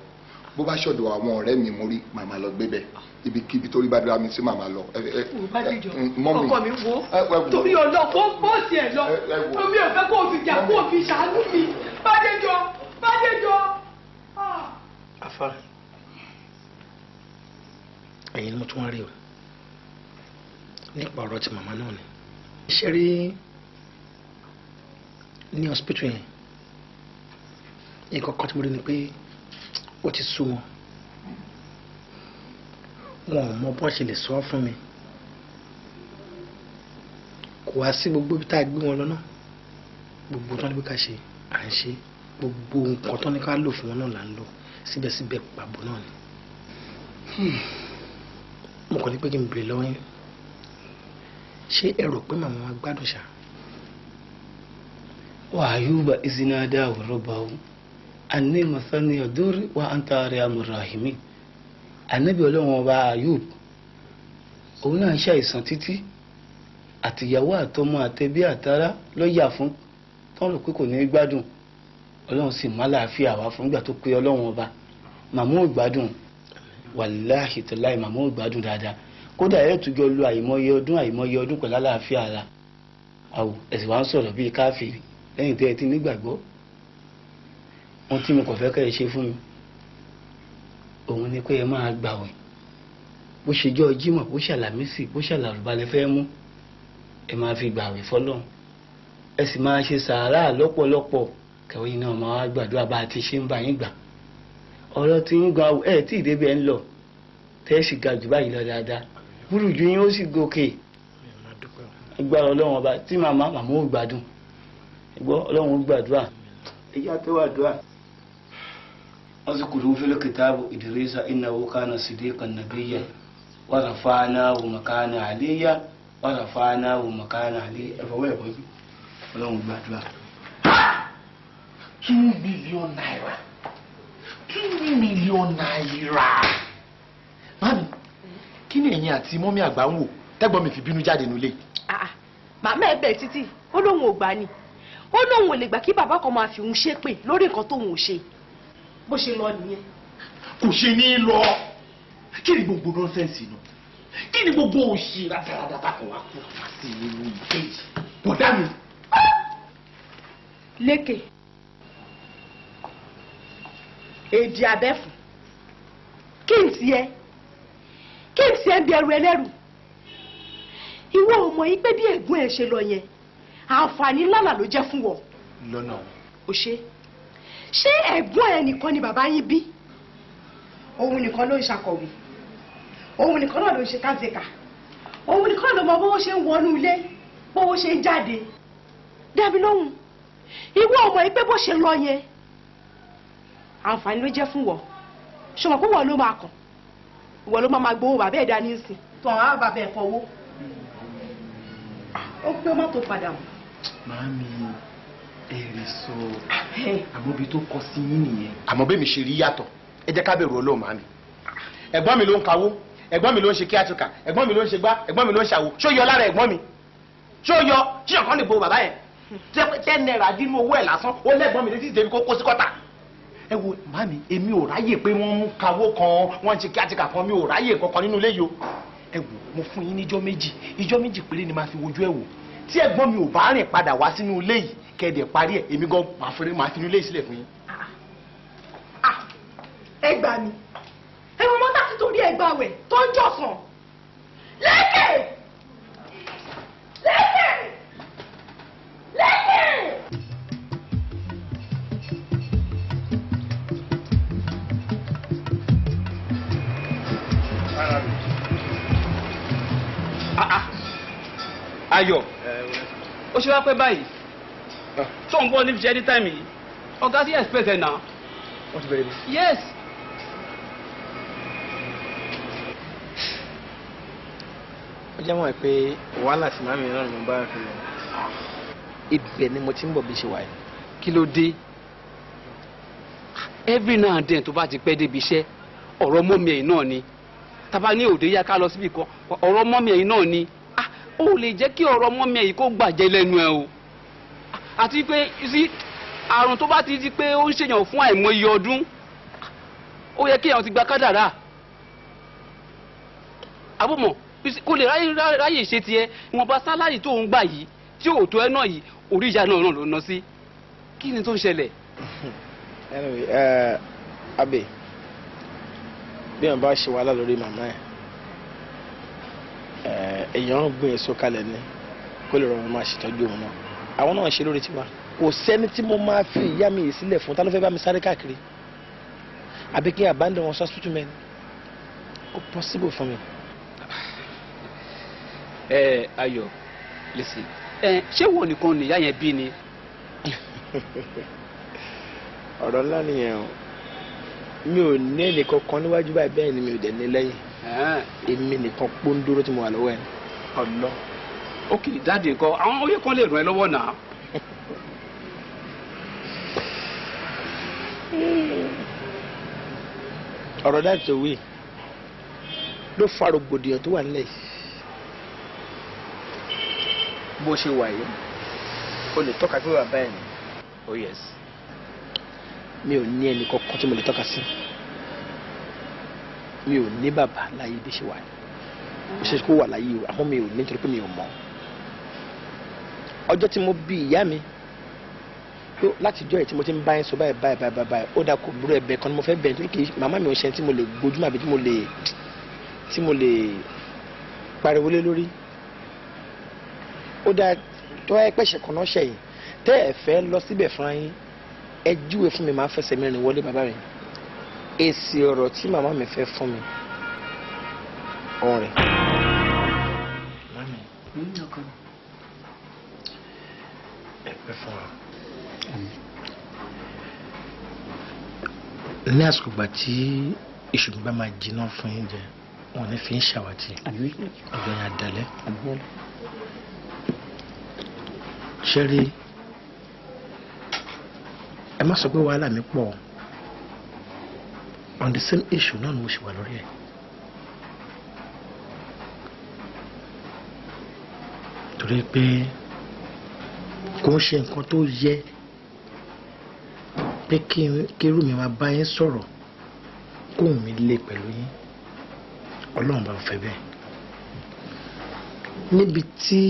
bó bá ṣọ̀dọ̀ àwọn ọ̀rẹ́ mi mo rí màmá lọ gbé bẹ̀ ibikíbi torí bá dára mi sí màmá lọ. ọkọ mi wo torí ọlọ́pọ̀ bó tiẹ̀ lọ omi ò fẹ́ kó o fi jà kó o fi ṣàánú mi bàdéjọ. afa ẹ̀yin ni mo tún wá rí o nípa ọ̀rọ̀ tí màmá náà ni iṣẹ́ rí ní hospital yẹn nǹkan kan tí mo rí ni pé ó ti sú wọn wọn ò mọ bọ́n ṣe lè sọ fún mi kò wá sí gbogbo bí tá a gbé wọn lọ́nà gbogbo tó ní bí ká ṣe à ń ṣe gbogbo nǹkan tó ní ká lò fún wọn náà là ń lò síbẹ̀síbẹ̀ pàbó náà ni mo kàn ní pé kí n bèrè lọ́wọ́ yín ṣé ẹ rò pé màmá wa gbádùn ṣá. wa ayuba izinada rabbahu anni masani yadur wa anta arhamur rahimin ànábì Ọlọ́run ọba ayub òun náà ṣàìsàn títí àtìyàwó àtọmọ àtẹbí àtará ló yà fún tán rò pé kò ní gbádùn ọlọ́run sì má láàfíà wá fún ìgbà tó pé ọlọ́run ọba màmú ò gbádùn wàláhì tọ́láì màmú ò gbádùn dáadáa kódà ẹ̀ tùjọ lu àìmọye ọdún pẹ̀lú àlàáfíà ara àwò ẹ̀sìn wa ń sọ̀rọ̀ bíi káfíìrì lẹ́yìn tẹ́ ẹ ti nígbàgbọ́ wọn tí mo kàn fẹ́ kẹ́ ẹ ṣe fún mi òun ni pé ẹ máa gbààwẹ̀ bó ṣe jọ́ jímọ̀ bó ṣàlàmísì bó ṣàlàrúbalẹ̀ fẹ́ mú ẹ máa fi gbààwẹ̀ fọ́lọ́run ẹ sì máa ṣe sàárà lọ́pọ̀lọpọ̀ kẹwé náà máa wá gbàdúrà bá a ti ṣe ń bá yín gbà ọ̀rọ̀ tí ń gan ẹ̀ tí ìdébí ẹ̀ ń lọ tẹ́ ẹ sì ga jù báyìí lọ dáadáa burújú yín ó sì gòkè agbára ọlọ́run ọba tí màmá ò gbádùn ẹgbọ́ ọlọ́run ó gbàdúrà ẹ̀yà tó wà dùà. wọ́n sì kùdùn fil kitabu Idrisa innahu kana siddiqan nabiyyan wa rafa'nahu makanan aliyya wa rafa'nahu makanan aliyya ẹ̀fọwọ́ ẹ̀fọ́ bí ọlọ́run gbàdúrà. 2 million naira 2 million naira. Mami, kí ni ẹ̀yin àti mọ́mí àgbà ń wò tẹ́gbọ́n mi fi bínú jáde nílé? Màmá ẹ bẹ̀ títí ó lóun ò gbà ni ó lóun ò lè gbà kí bàbá kan máa fi òun ṣépè lórí nǹkan tóun ò ṣe bó ṣe lọ nìyẹn. Kò ṣe ní lọ kí ni gbogbo nọ́ńsẹ̀nsì nù kí ni gbogbo òṣì rádaràdà bákan wá kó fà sí inú ìkejì bọ̀dá mi. Lékè èdè abẹ́fù kí n tiẹ̀ ń bí ẹrù ẹlẹ́rù ìwọ ọmọ yìí pé bí ẹ̀gbọ́n ẹ̀ ṣe lọ yẹn àǹfààní lálà ló jẹ́ fún wọ. lọ́nà ò ṣe ẹ̀gbọ́n ẹ̀ nìkan ni bàbá yín bí òun nìkan ló ń ṣàkọ̀wé òun nìkan náà ló ń ṣe káńtìkà òun nìkan ló mọ bówó ṣe ń wọnú ilé bówó ṣe ń jáde dẹ́bi lóhùn ìwọ ọmọ yìí pé bó ṣe lọ yẹn àǹfààní ló jẹ́ fún wọ ṣọmọ pé wọ́n ló máa kàn ìwọ ló máa gbowó bàbá ẹ̀ dání sí tó àwọn bàbá ẹ̀ fọwọ́ ó pé mọ́tò padà mọ́. Màámi èrè sọ àmọ́bi tó kọ sí yín nìyẹn. àmọ́ bẹ́ẹ̀ mi ṣe rí yàtọ̀ ẹ jẹ́ ká bẹ̀rù Ọlọ́run màámi. ẹ̀gbọ́n mi ló ń kawó ẹ̀gbọ́n mi ló ń ṣe kíátìkà ẹ̀gbọ́n mi ló ń ṣe gbá ẹ̀gbọ́n mi ló ń ṣàwó ṣó yọ lára ẹ̀gbọ́n mi ṣó yọ ṣíyàn kan lè bo bàbá yẹn 10 naira dínú owó ẹ̀ lásán ó lẹ́gbọ́n mi létí ìdèmí kó sí kọ́tà. ẹ wo màámi èmi ò ráyè pé wọ́n mú kawó kan wọ́n ń ṣe kíátìkà kan mi ò ráyè kankan nínú ilé yìí o. ẹ wò mo fún yín ní ijọ́ méjì péré ni máa fi wojú ẹ wò tí ẹ̀gbọ́n mi ò bá rìn padà wá sínú ilé yìí kẹ́ẹ̀dẹ̀ parí ẹ̀ èmi gan máa fi inú ilé yìí sílẹ̀ fún yín. ẹ gbà mí ẹ mọ mọ́tà tí torí ẹ gbà wẹ̀ tó ń jọ̀sán Lékè. Ayọ̀ ó ṣe wá pẹ́ báyìí tó ń bọ́ níbi iṣẹ́ ní táìmì yìí ọ̀gá sí express ẹ̀ náà. wọ́n ti bẹ̀rẹ̀ ní. yes. ó jẹ́ mọ́ ẹ pé wàhálà tí màmí náà ni mo bá fi lọ ibẹ̀ ni mo ti ń bọ̀ bí ṣe wà yìí. kí ló dé every now and then tó bá ti pẹ́ débi iṣẹ́ ọ̀rọ̀ mọ́mí ẹ̀yìn náà ni tàbá ní òde yá ká lọ síbi kan ọ̀rọ̀ mọ́mí ẹ̀yìn náà ni ó lè jẹ́ kí ọ̀rọ̀ mọ́mí ẹ̀yìn kó gbàjẹ́ lẹ́nu ẹ̀ o àti pé sí àrùn tó bá ti di pé ó ń ṣèyàn fún àìmọye ọdún ó yẹ kí èèyàn ti gba kádàrá àbọ̀mọ̀ kò lè ráyè ṣe tiẹ̀ ìwọ̀nba sálárì tó ń gbà yìí tí ò tó ẹ náà yìí orí ìyá náà ló ná sí kí ni tó ń ṣẹlẹ̀. anyway Abe bí wọn bá ṣe wàhálà lórí màmá ẹ èèyàn gbìn èso kalẹ̀ ni kó lè rọrùn máa ṣètọ́jú òun náà àwọn náà ṣe lórí tiwa kò sẹ́ni tí mo máa fi ìyá mi yìí sílẹ̀ fún ta ló fẹ́ bá mi sáré káàkiri àbí kí abandon wọn hospital men kò possible fún mi. Ayọ̀ listen ṣé wo nìkan nìyá yẹn bí ni. ọ̀rọ̀ ńlá nìyẹn o mi ò ní ẹnì kankan níwájú báyìí bẹ́ẹ̀ ni mi ò dẹ̀ ní lẹ́yìn èmi nìkan pọ́ńdúró tí mo wà lọ́wọ́ ẹ̀. ọ̀lọ́ ok dáàdi nǹkan àwọn oyè kan lè ràn ẹ́ lọ́wọ́ náà. ọ̀rọ̀ dáàdi tó wí ló fa rògbòdìyàn tó wà nílẹ̀ yìí bó ṣe wà yìí o lè tọ́ka pé bàbá ẹ̀ ni. Oh yes. mi ò ní ẹnì kankan tí mo lè tọ́ka sí. mi ò ní bàbá láyé bí ṣe wà yìí. ó ṣe kó wà láyé o àmọ́ mi ò ní nítorí pé mi ò mọ̀. ọjọ́ tí mo bí ìyá mi láti jọ́ ẹ̀ tí mo ti ń bá yín sọ báyìí ó dà kó burú ẹ̀bẹ̀ kan ni mo fẹ́ bẹ̀ nítorí kì í màmá mi ò ṣe tí mo lè gbójúmọ́ àbí tí mo lè pariwo lé lórí. ó dà tó ẹ pẹ̀ṣẹ̀ kan náà ṣẹ̀yìn tẹ́ ẹ fẹ́ lọ síbẹ̀ fúnra yín ẹ júwe fún mi máa fẹsẹ̀ mẹ́rin wọlé bàbá rẹ̀. èsì ọ̀rọ̀ tí màmá mi fẹ́ fún mi ọ̀rẹ́. mami ẹ pẹ́ fún wa. ní àsìkò gbà tí ìṣùgbọ́n bá máa jiná fún yín jẹ wọn ní fi ń ṣàwátì ọjọ́ yẹn àdálẹ́. ṣẹ́rí ẹ má sọ pé wàhálà mi pọ̀ on the same issue náà ni mo ṣe wà lórí ẹ̀. torí pé kò ń ṣe nǹkan tó yẹ pé kí irú mi máa bá yín sọ̀rọ̀ kóhùn mi lé pẹ̀lú yín ọlọ́run bá fẹ́ bẹ́ẹ̀. níbi tí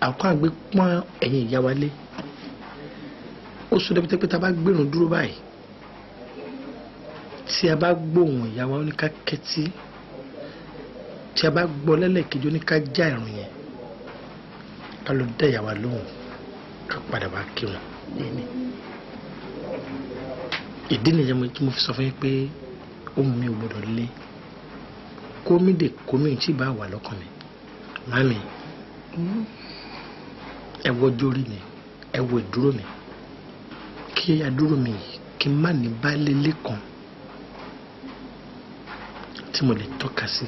àkọ́ àgbẹ̀ pọ́n ẹ̀yìn ìyá wa lé ó sọ débi pé tá a bá gbẹ̀rún dúró báyìí tí a bá gbóhùn ìyá wa ó ní ká kẹ́tí tí a bá gbọ́ lẹ́lẹ́kejì ó ní ká já ìrun yẹn ká ló dá ìyá wa lóhùn ká padà wá kírun. ìdí nìyẹn tí mo fi sọ fún yín pé ohun mi ò gbọdọ̀ lé kómìdè kómìdè tí bá wà lọ́kàn mi. mami ẹ wo jórí mi ẹ wo ìdúró mi kí adúró mi kí n má ní baálé lẹ́kan tí mo lè tọ́ka sí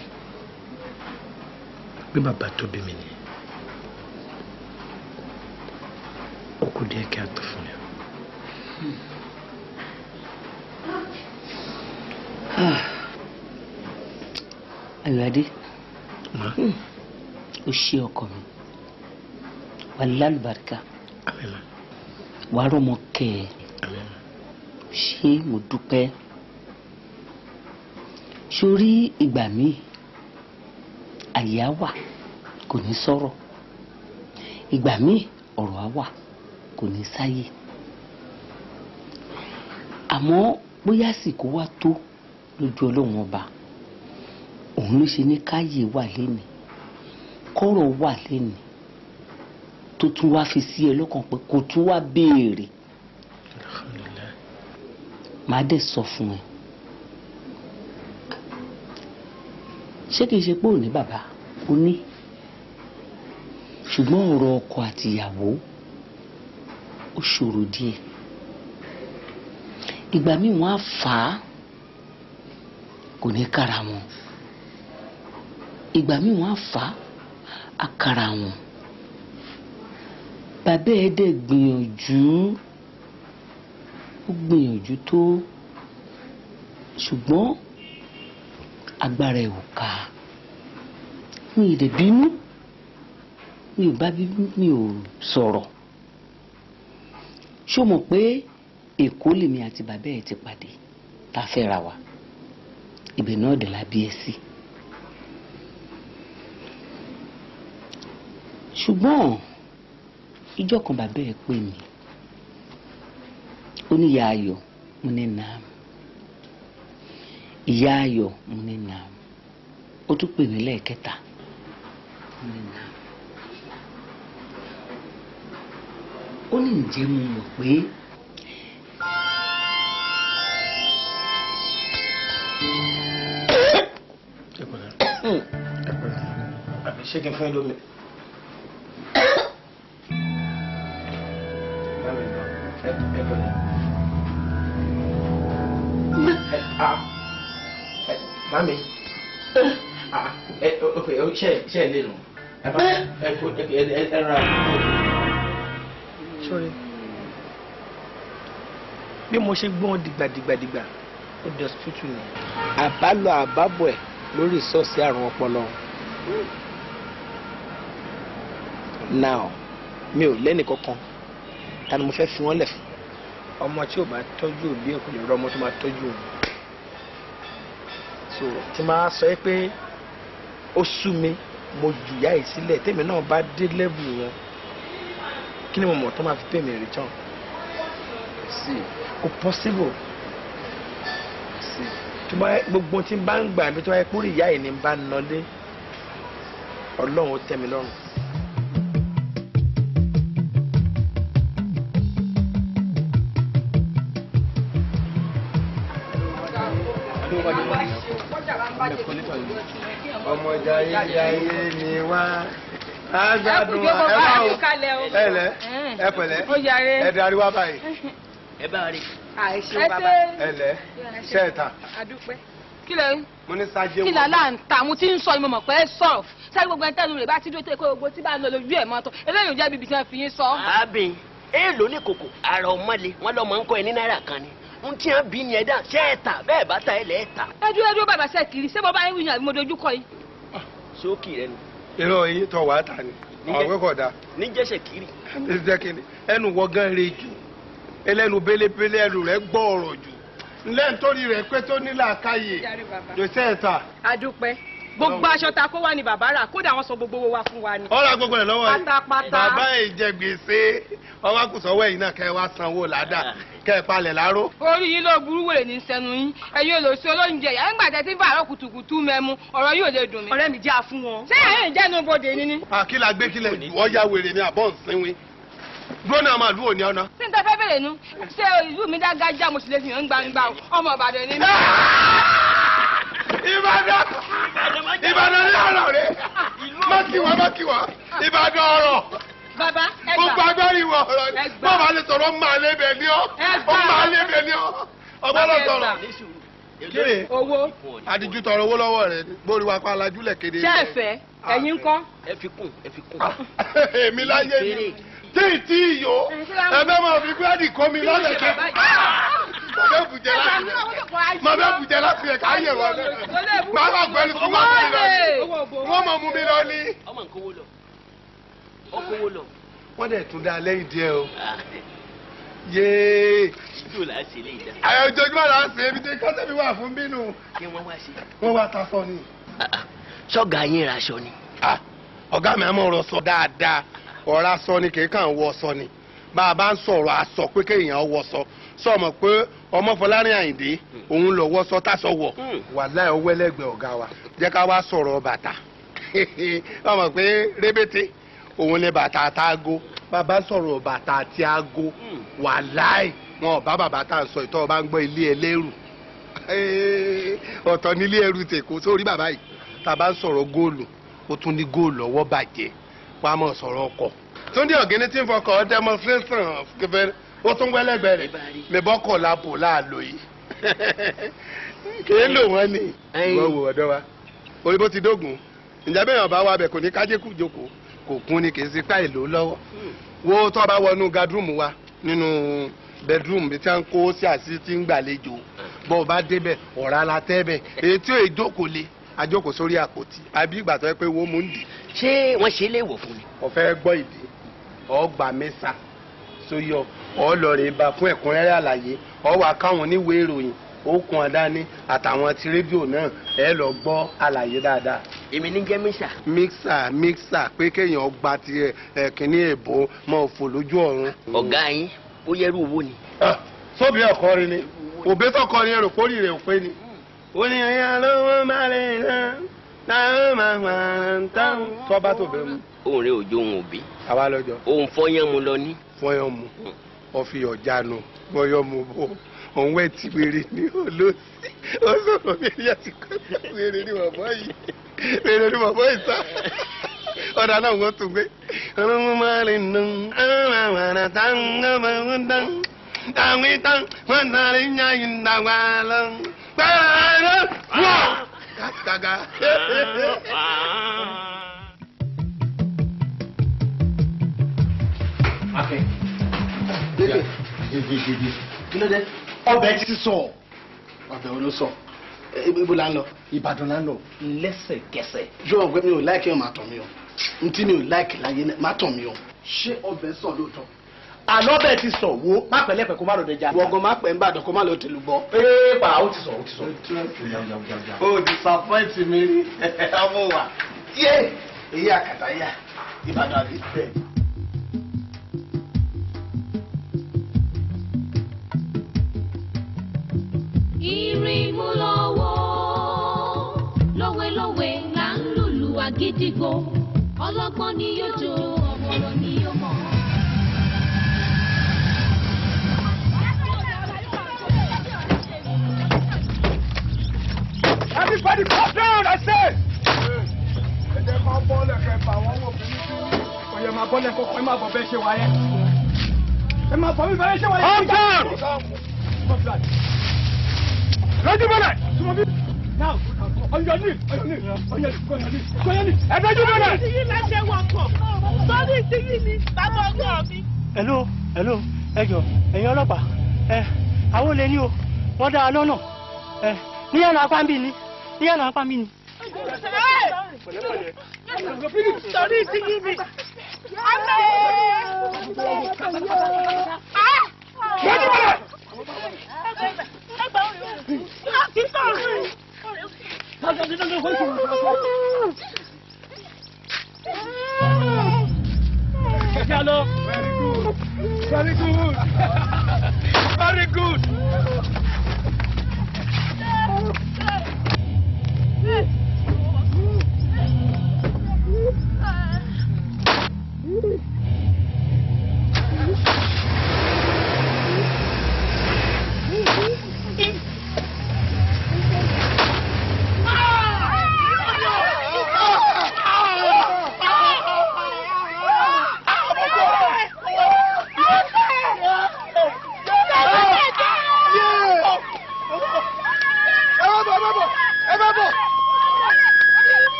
pé bàbá tó bí mi ni ó kù díẹ̀ kí a tó fún mi. Ayọ̀adé ó ṣe ọkọ mi wà lálùbáríkà wà rọmọ kẹ ẹ ṣé mo dúpẹ́. sórí ìgbà míì àyè á wà kò ní sọ̀rọ̀ ìgbà míì ọ̀rọ̀ á wà kò ní sáyè àmọ́ bóyá àsìkò wá tó lójú Ọlọ́run ọba òun ló ṣe ní káyè wà lénìí kọ́rọ̀ wà lénìí tó tún wá fi sí ẹ lọ́kàn pé kò tún wá béèrè màá dẹ̀ sọ fún ẹ ṣé kìí ṣe pé ò ní bàbá ó ní ṣùgbọ́n ọ̀rọ̀ ọkọ àti ìyàwó ó ṣòro díẹ̀ ìgbà míì wọ́n á fà á kò ní kára wọn ìgbà míì wọ́n á fà á kára wọn bàbá ẹ̀ dẹ̀ gbìyànjú ó gbìyànjú tó ṣùgbọ́n agbára ẹ̀ ò ká mi ì lè bínú mi ò bá bínú mi ò sọ̀rọ̀ ṣó mọ̀ pé Èkó lèmi àti bàbá ẹ̀ ti pàdé tá a fẹ́ ra wa ibẹ̀ náà dẹ̀ la bí ẹ sí ṣùgbọ́n ìjọ́ kan bàbá ẹ̀ pè mí ó ní ìyá Ayọ̀ mo ní nàá ìyá Ayọ̀ mo ní nàá ó tún pè mí lẹ́ẹ̀kẹta mo ní nàá ó ní ǹjẹ́ mo mọ̀ pé ṣé kí n fún ẹ lómi. Mami, ṣe ẹ lè nù. Ẹ ra. Sorry. Bí mo ṣe gbọ́n dìgbàdìgbàdìgbà, ó dẹ̀ tútù ni. Àbálọ àbábọ̀ ẹ̀ lórí ìsọ́ọ̀sì àrùn ọpọlọ. now mi ò lẹ́nì kankan ta ni mo fẹ́ fi wọ́n lẹ̀ fún. ọmọ tí ò bá tọ́jú òbí ẹ̀ kò lè rọ ọmọ tó máa tọ́jú òun. so tí máa sọ pé ó sú mi mo jùyà ẹ̀ sílẹ̀ tèmi náà bá dé level yẹn kí ni mo mọ̀ tó máa fi pay me return. kò possible. tí gbogbo tí n bá ń gbà mí tó wáyé kúrò ìyá ẹ̀ ní n bá nọlé ọlọ́run ó tẹ́ mi lọ́rùn. ọmọ jayé ni wá agbádùn ẹlẹ ẹ pẹ̀lẹ́ ẹ darí wá báyìí. ẹ bá rí. àìṣe bàbá ẹlẹ ṣẹta. àdúpẹ́ kí lẹ mo ní sáájé kí làlá ń ta mo ti ń sọ ìmọ̀ mọ̀ pé ẹ sọ̀rọ̀ sáré gbogbo ẹni tẹ́nu rẹ̀ bá ti dúró tó ẹ̀kọ́ gbogbo tí bá ń lọ lójú ẹ̀ mọ́tò eléyìí ò jẹ́ bíbi tí wọ́n fi yín sọ. àbí èèlò ní kòkò àrà ọmọlé wọn lọmọ ń kọ ẹ ní náírà kan ni n tí wọn bí ni ẹ dá ṣe é ta bẹ́ẹ̀ bá ta ẹ lẹ ẹ ta. ẹ dúró bàbá ṣe kiri ṣé mo bá yín wíyàn àbí mo dojú kọ yìí. sókì rẹ ni. irọ́ yìí tọ́ wàá ta ni ọ̀gbẹ́ kọ̀ da. níjẹ́sẹ̀ kiri. ẹnu wọ́gán rẹ jù ẹlẹ́nu bélébélé ẹnu rẹ gbọ́ ọ̀rọ̀ jù ńlẹ́ nítorí rẹ̀ pé tó nílà káyè jòsẹ́ ẹ̀ta. àdúpẹ́ gbogbo aṣọ ta kó wá ní bàbá rà kódà wọ́n sọ gbogbo owó wa fún wa ni. ọ̀rọ̀ gbogbo rẹ̀ lọ́wọ́ yìí pátápátá. bàbá yìí jẹ gbèsè ọwọ́ àkùsọ̀wọ́ ẹ̀yìn náà kẹ́ ẹ wá sanwó ládà kẹ́ ẹ palẹ̀ láró. orí yìí ló burú wèrè ní sẹnu yín ẹ̀yin olóṣèlú olóúnjẹ yà ń gbàdẹ tí bàárọ̀ kùtùkùtù mẹ́mu ọ̀rọ̀ yóò lè dùn mí. ọ̀rẹ́ mi jẹ́ àfún wọn. ṣé ẹ̀yin jẹ́nu bodè ni ni. àkìlà gbé kílẹ̀ ọ̀ya wèrè ni àbọ̀ nsínwín dúró náà máa lù òní ọ̀nà. tí n tẹ́ fẹ́ bèrè nu ṣé ìlú mi dágájá mo sì lè fi hàn gbangba ọmọ Ìbàdàn ni mí. Ìbàdàn ní ọ̀rọ̀ rẹ̀ má kí wá Ìbàdàn ọ̀rọ̀ bàbá ẹgbà gbogbo agbárí wọ ọ̀rọ̀ ni bọ́ọ̀ máa lè sọ̀rọ̀ ó máa lé bẹ̀ ní ọ́ ó máa lé bẹ̀ ní ọ́ ọgbọ́dọ̀ sọ̀rọ̀. kíni owó àdìjú tọrọ owó lọ́wọ́ rẹ̀ gbórí wa pa alajúlẹ̀ kéde. ṣé ẹ fẹ́ ẹ̀yin ńkọ́. ẹ fi kún ẹ fi kún. èmi láyé mi tí ìyó ẹgbẹ́ máa fi búrẹ́dì kó mi lọ́lẹ̀ kí máa bẹ́ bùjẹ́ láti ẹ̀ka ayé wọn máa bá gbẹ́ni fún wọn mi lọ wọ́n mọ̀ mú mi lọ ní. ọmọ nǹkan wo lọ ọkọ̀wó lọ. wọ́n dẹ̀ tún dá lẹ́yìn díẹ̀ o yéé. ìjọ là á ṣe lè dá. àyè ojoojúmọ́ là á ṣe ebi tí kọ́sẹ́ mi wà fún bínú. kí wọ́n wá ṣe. wọ́n wá ta sọ ni. ṣọ́gà yín ra aṣọ ni. ọ̀gá mi àmọ́ ọ̀rọ̀ sọ dáadáa ọ̀rọ̀ aṣọ ni kì í kàn wọ aṣọ ni bá a bá ń sọ̀rọ̀ aṣọ pé kéèyàn wọ aṣọ sọ̀mọ̀ pé ọmọ Fọlárin Àyìndé òun lọ wọ aṣọ táṣọ wọ̀ wàláhì ọwọ́ ẹlẹ́gbẹ̀ẹ́ ọ̀gá wa jẹ́ ká wá sọ̀rọ̀ bàtà ọmọ pé rébété òun ni bàtà àtàgò bàbá sọ̀rọ̀ bàtà àti aago wàláhì wọn ò bá bàbá tá à ń sọ ìtọ́ ọba ń gbọ́ ilé ẹlẹ́rù ọ̀tọ̀ nílé ẹrù tèkó sórí bàbá yìí tá a bá ń sọ̀rọ̀ góòlù ó tún ní góòlù ọwọ́ bàjẹ́ wọ́n á mọ̀ sọ̀rọ̀ ọkọ̀ tó ní ọ̀gẹ́ni tí ń fọkọ̀ demonstration kẹfẹ́ ó tún wẹ́lẹ́gbẹ́ rẹ̀ mẹ́bọ́kọ̀ láàbò láàlò yìí kìí lò wọ́n ní wọ́n wò ọ̀dọ́ wa orí bó ti dógùn ìjà bẹ́ẹ̀ yàn bá wà bẹ̀ kò ní kájékù jókòó kò kún ni kìí sí páì lò lọ́wọ́ wo tó bá wọnú gadroom wa nínú bedroom bí tí wọ́n kó sí àti tí ń gbàlejò bọ́ ọ bá débẹ̀ ọ̀rá la tẹ́ bẹ̀ èyí tí ò jókòó le ajókòó sórí àpótí àbí ìgbà tó yẹ pé wo mú ń dì. ṣé wọ́n ṣe é léèwọ̀ fún mi. ọ̀fẹ́ gbọ́ ìdí ọgbà mẹ́sà sóyọ ọlọ́rin bá fún ẹ̀kúnrẹ́rẹ́ àlàyé ọwọ́ akáwọn oníwèé ìròyìn okùn àdáni àtàwọn ti rédíò náà ẹ lọ gbọ́ àlàyé dáadáa. èmi ní jẹ́ mísà. mísà pé kéèyàn gba ti ẹ̀kíní èbó mọ́ òfò lójú ọ̀run. ọ̀gá yín ó yẹrù owó ni. sóbì ọkọ rin ni òbí tọkọ ni ẹrù kórì rẹ ò pé ni. ó ní ẹyà lọ́wọ́ máa lè rán táwọn máa máa ń táwọn. tọ́ba tó bẹ̀ mu. òun rẹ òjò òun òbí. àwa lọ́jọ́. òun fọyán mu lọ ní. fọyán mu ọfi ọ̀jánu fọyán mu bò òun wẹ̀ tí wèrè ní olóòsì ó sọ̀rọ̀ bí ẹ̀yà ti kọ́ wèrè ní bàbá yìí wèrè ní bàbá yìí sá ọ̀dà náà wọ́n tún gbé. ọlọ́run máa lè nà àwọn àrà táwọn ọmọ wọn dán àwọn ìtàn wọn sáré ń yá yìí ń dàgbà lọ. gbẹ́rẹ́ wọ́n kàkàkà. Akẹ́. Kí ló dé? Ọbẹ̀ ti sọ. Ọbẹ̀ wo ló sọ? Ibo la ń lọ? Ìbàdàn la ń lọ. Lẹ́sẹ̀kẹsẹ̀. Jọ̀wọ́ pé mi ò láìkí ọmọ àtọ̀ mi o. n tí mi ò láìkì láyé náà má tàn mí o. ṣé ọbẹ̀ sọ lóòótọ́? àlọ́ bẹ́ẹ̀ ti sọ wo má pẹ́ lẹ́pẹ́ kó má lọ́ọ́ dẹja. wọ́gàn má pẹ́ ń bàdàn kó má lọ́ọ́ tẹ̀lú bọ́. pépà ó ti sọ ó ti sọ. o disappoint mi rí ọmọ wa yé èyí àkàtà yá Ìbàdàn àbí bẹ́ẹ̀. Ìrìnmú lọ́wọ́ lówelówe là ń lùlù àgídìgbò ọlọ́gbọ́n ni yóò jó ọ̀pọ̀lọ́ ni yóò mọ̀. Everybody calm down, I said. Ẹ jẹ́ máa bọ́lẹ̀ kẹfà àwọn wò fún mi kú. Ọ̀yẹ̀ máa bọ́lẹ̀ kọ́kọ́ ẹ máa bọ̀ bẹ́ẹ̀ ṣe wáyé. Ẹ máa bọ̀ bí bẹ́ẹ̀ ṣe wáyé. Calm down. Lọ́jú bọ́lẹ̀. Now, on your knees, on your knees, on your knees, go on your knees, go on your knees. Ẹ lọ́jú bọ́lẹ̀. Ti yín lẹ́sẹ̀ wọ̀ pọ̀. Sọ́ọ́dì ti yín ni bàbá ọgbọ́n mi. Hello, hello, ẹ jọ̀ọ́, ẹ̀yin ọlọ́pàá, àwọn olè ní o, wọ́n dá a lọ́nà, ní ẹ̀nà apá ń bí ni, ní ẹ̀nà apá ń bí ni. Sọ́ọ́dì ti yín ni. Hello. Very good. Very good.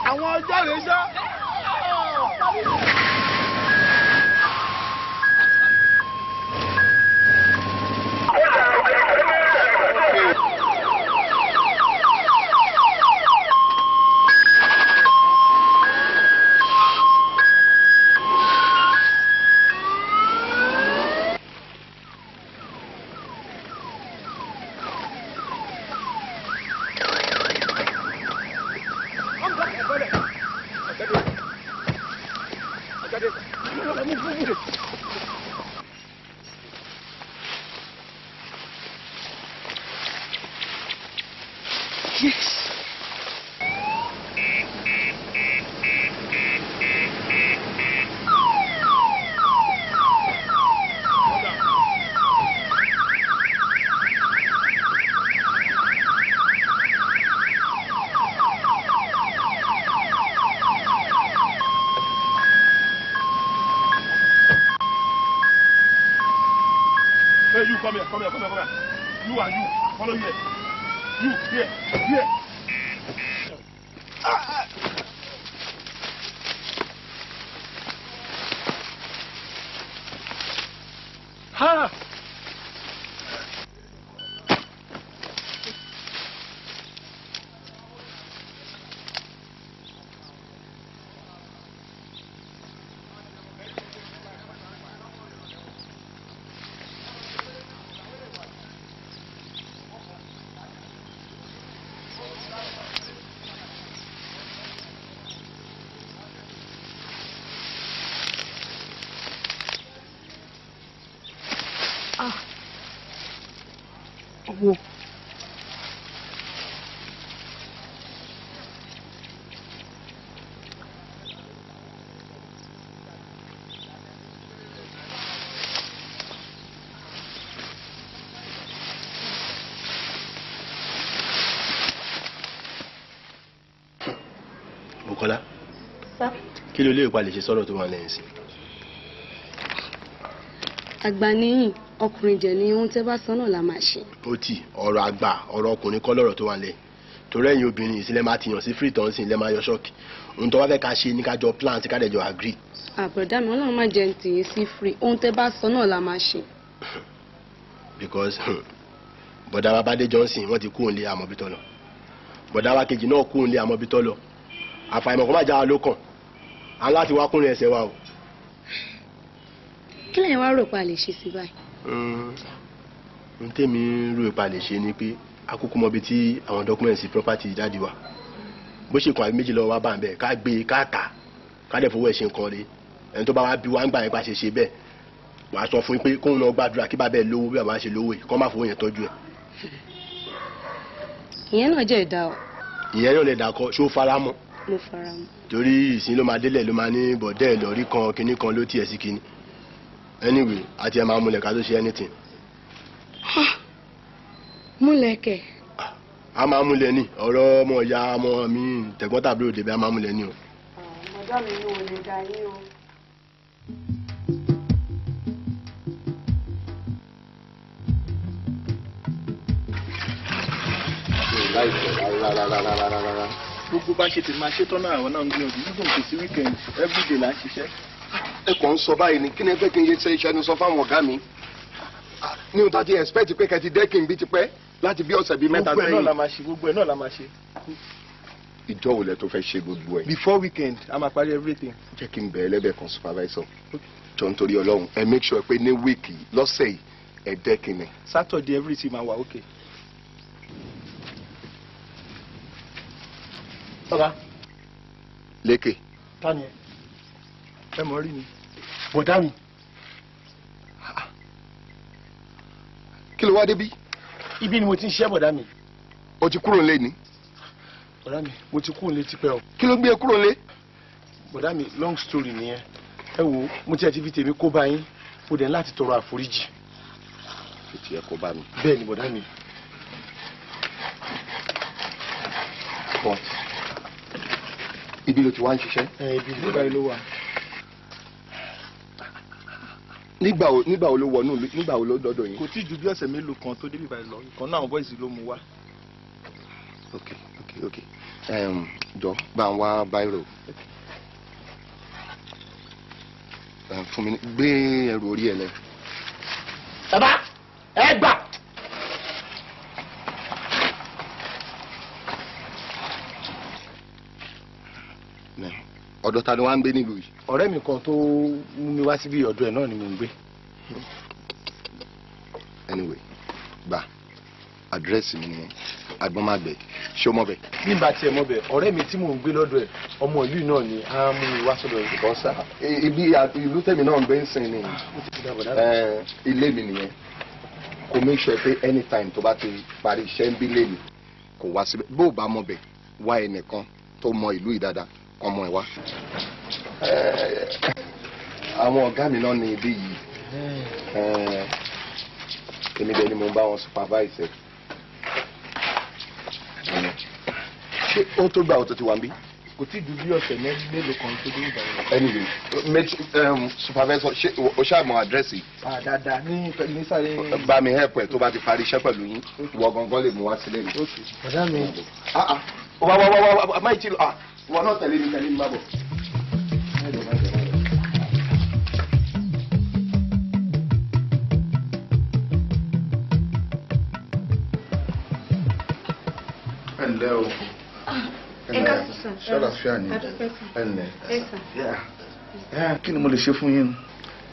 Àwọn ọjọ́ rẹ̀ ṣá. Yes. Hey, you come here, come here, come here, come here. You and you, follow here. You, here, here. Ha! Owó. Bukola, kí ló lè pa lè ṣe sọ́rọ̀ tó wà lẹ́yìn sí? àgbà níyìn ọkùnrin jẹ ní ohun tẹ́ bá sọ náà la máa ṣe. ó tì ọ̀rọ̀ àgbà ọ̀rọ̀ ọkùnrin kọ́ lọ́rọ̀ tó wà lẹ̀ torí ẹ̀yin obìnrin ìsìlẹ̀ máa ti yàn sí free tọ́nsìn lẹ́ máa yọ ṣọ́ọ̀kì ohun tó wá fẹ́ ká ṣe ní ká jọ plan tí ká dẹ̀ jọ agree. àbọ̀dá mi ọlọ́run má jẹ́ tìyín sí free ohun tẹ́ bá sọ náà la máa ṣe. because bọ̀dá wa Bádé Johnson wọ́n ti kú òǹlé àmọ́bítọ́ lọ bọ̀dá wa kejì náà kú òǹlé àmọ́bítọ́ lọ àfàìmọ̀ kó má já wa lókàn á láti wá kúnrin ẹsẹ̀ wa o. kí lẹ́yìn wá rò pa lè ṣe sí báyìí. n tèmi rò pa lè ṣe ni pé akókó mọbi tí àwọn dọ́kúmẹ̀ntì property jáde wa bó ṣe kàn àbí méjì lọ́wọ́ wá bá ń bẹ̀ ká gbé ká tà ká dẹ̀ fowó ẹ̀ ṣe nǹkan rẹ̀ ẹni tó bá wá bí wá ń gbà yẹn pa ṣe ṣe bẹ́ẹ̀ wàá sọ fún yín pé kóun náà gbàdúrà kí bàbá ẹ̀ lówó bí bàbá ṣe lówó yìí kó má fowó yẹn tọ́jú ẹ̀. ìyẹn náà jẹ́ ìdá o. ìyẹn náà lè dà kọ ṣó fara mọ́. mo fara mọ́. torí ìsìn ló máa délẹ̀ ló máa ní bọ̀dẹ́ ẹ̀ lọ́rí kan kinní kan ló tiẹ̀ sí kinní anyway àti ẹ̀ máa múlẹ̀ ká tó ṣe anything. múlẹ̀ kẹ̀. a máa múlẹ̀ ní ọ̀rọ̀ ọmọ ìyá ọmọ mi tẹ̀gbọ́n tàbí òde bí a máa múlẹ̀ ní o. ọmọdé mi ní òun lè dá yín o. gbogbo bá ṣe tèmi máa ṣe tọ́nà àwọn náà ń gbìyànjú nígbà kò sí weekend everyday là ń ṣiṣẹ́. ẹ kàn ń sọ báyìí ni kí ni ẹ fẹ́ kí n ṣe iṣẹ́ ni sọ fáwọn ọ̀gá mi ní o ta ti expect pé kẹ́ ti dẹ́kin bí ti pẹ́ láti bí ọ̀sẹ̀ bíi mẹ́ta gbogbo ẹ̀ náà la máa ṣe gbogbo ẹ̀ náà la máa ṣe. ìjọ wo lẹ tó fẹ́ ṣe gbogbo ẹ̀. before weekend a máa parí everything. jẹ́ kí n bẹ̀rẹ̀ lẹ́bẹ̀ẹ́ kan supervisor jọ nítorí ọlọ́run ẹ make sure pé ní wíìkì lọ́sẹ̀ yìí ẹ dẹ́kin ẹ̀. Saturday everything máa wà okay. bàbá lékè. tani ẹ mọ̀ rí ni. bọ̀dá mi. kí ló wá débí. ibi ni mo ti ń ṣiṣẹ́ bọ̀dá mi. o ti kúrò nílé ni. bọ̀dá mi mo ti kúrò nílé tipẹ́ o. kí ló gbé ẹ kúrò nílé. bọ̀dá mi long story nìyẹn ẹ wo mo ti ẹ ti fi tèmi kó bá yín mo dẹ̀ láti tọrọ àforíjì. fi tiẹ̀ kó bá mi. bẹ́ẹ̀ ni bọ̀dá mi. but ibi ló ti wá ń ṣiṣẹ́. ibi ló báyìí ló wà. nígbà wo ló wọnú nígbà wo ló dọ́dọ̀ yín. kò tí ju bí ọ̀sẹ̀ mélòó kan tó débi báyìí lọ ìkan náà àwọn bọ́ìsì ló mú wá. ok jọ bá ń wá báírò fún mi gbé ẹrù orí ẹ lẹ. bàbá ẹ gbà. ọ̀dọ̀ ta ni wàá ń gbé nílùú yìí. ọ̀rẹ́ mi kan tó mú mi wá síbi ọ̀dọ̀ ẹ̀ náà ni mò ń gbé. anyway gba àdírẹ́sì mi nìyẹn agbọ́nmágbẹ́ ṣé o mọ̀ bẹ́ẹ̀. bí n bá tiẹ̀ mọ̀ bẹ́ẹ̀ ọ̀rẹ́ mi tí mò ń gbé lọ́dọ̀ ẹ̀ ọmọ ìlú náà ni á mú mi wá sọ́dọ̀ ẹ̀. bọ́sà ibi ìlú tẹ̀mí náà ń gbé ń sìn ni ilé mi nìyẹn kò make sure pé anytime tó bá ti parí iṣẹ́ ń bí lé mi kò wá síbẹ̀ bó o bá mọ̀ bẹ́ẹ̀ wá ẹnìkan tó mọ ìlú yìí dáadáa ọmọ ẹ wá. àwọn ọ̀gá mi náà ní ibi yìí èmi dẹ̀ ni mo ń bá wọn supervise ẹ̀. ṣé ó tó gbà ọ̀tọ̀ ti wà ń bí. kò tí ju bí ọ̀sẹ̀ mélòó kan tó dé ìgbà yẹn. anyway supervisor ṣé o ṣáà mọ àdírẹ́sì. dáadáa ní sáré. bá mi help ẹ tó bá ti parí iṣẹ́ pẹ̀lú yín ìwọ gangan lè mú wá sílé mi. ọ̀dà mi. wá máa ti lọ wọn náà tẹ̀lé mi má bọ̀. ẹ ǹlẹ́ o. ṣọ́ra fíà ní ẹ ǹlẹ́. kí ni mo lè ṣe fún yín.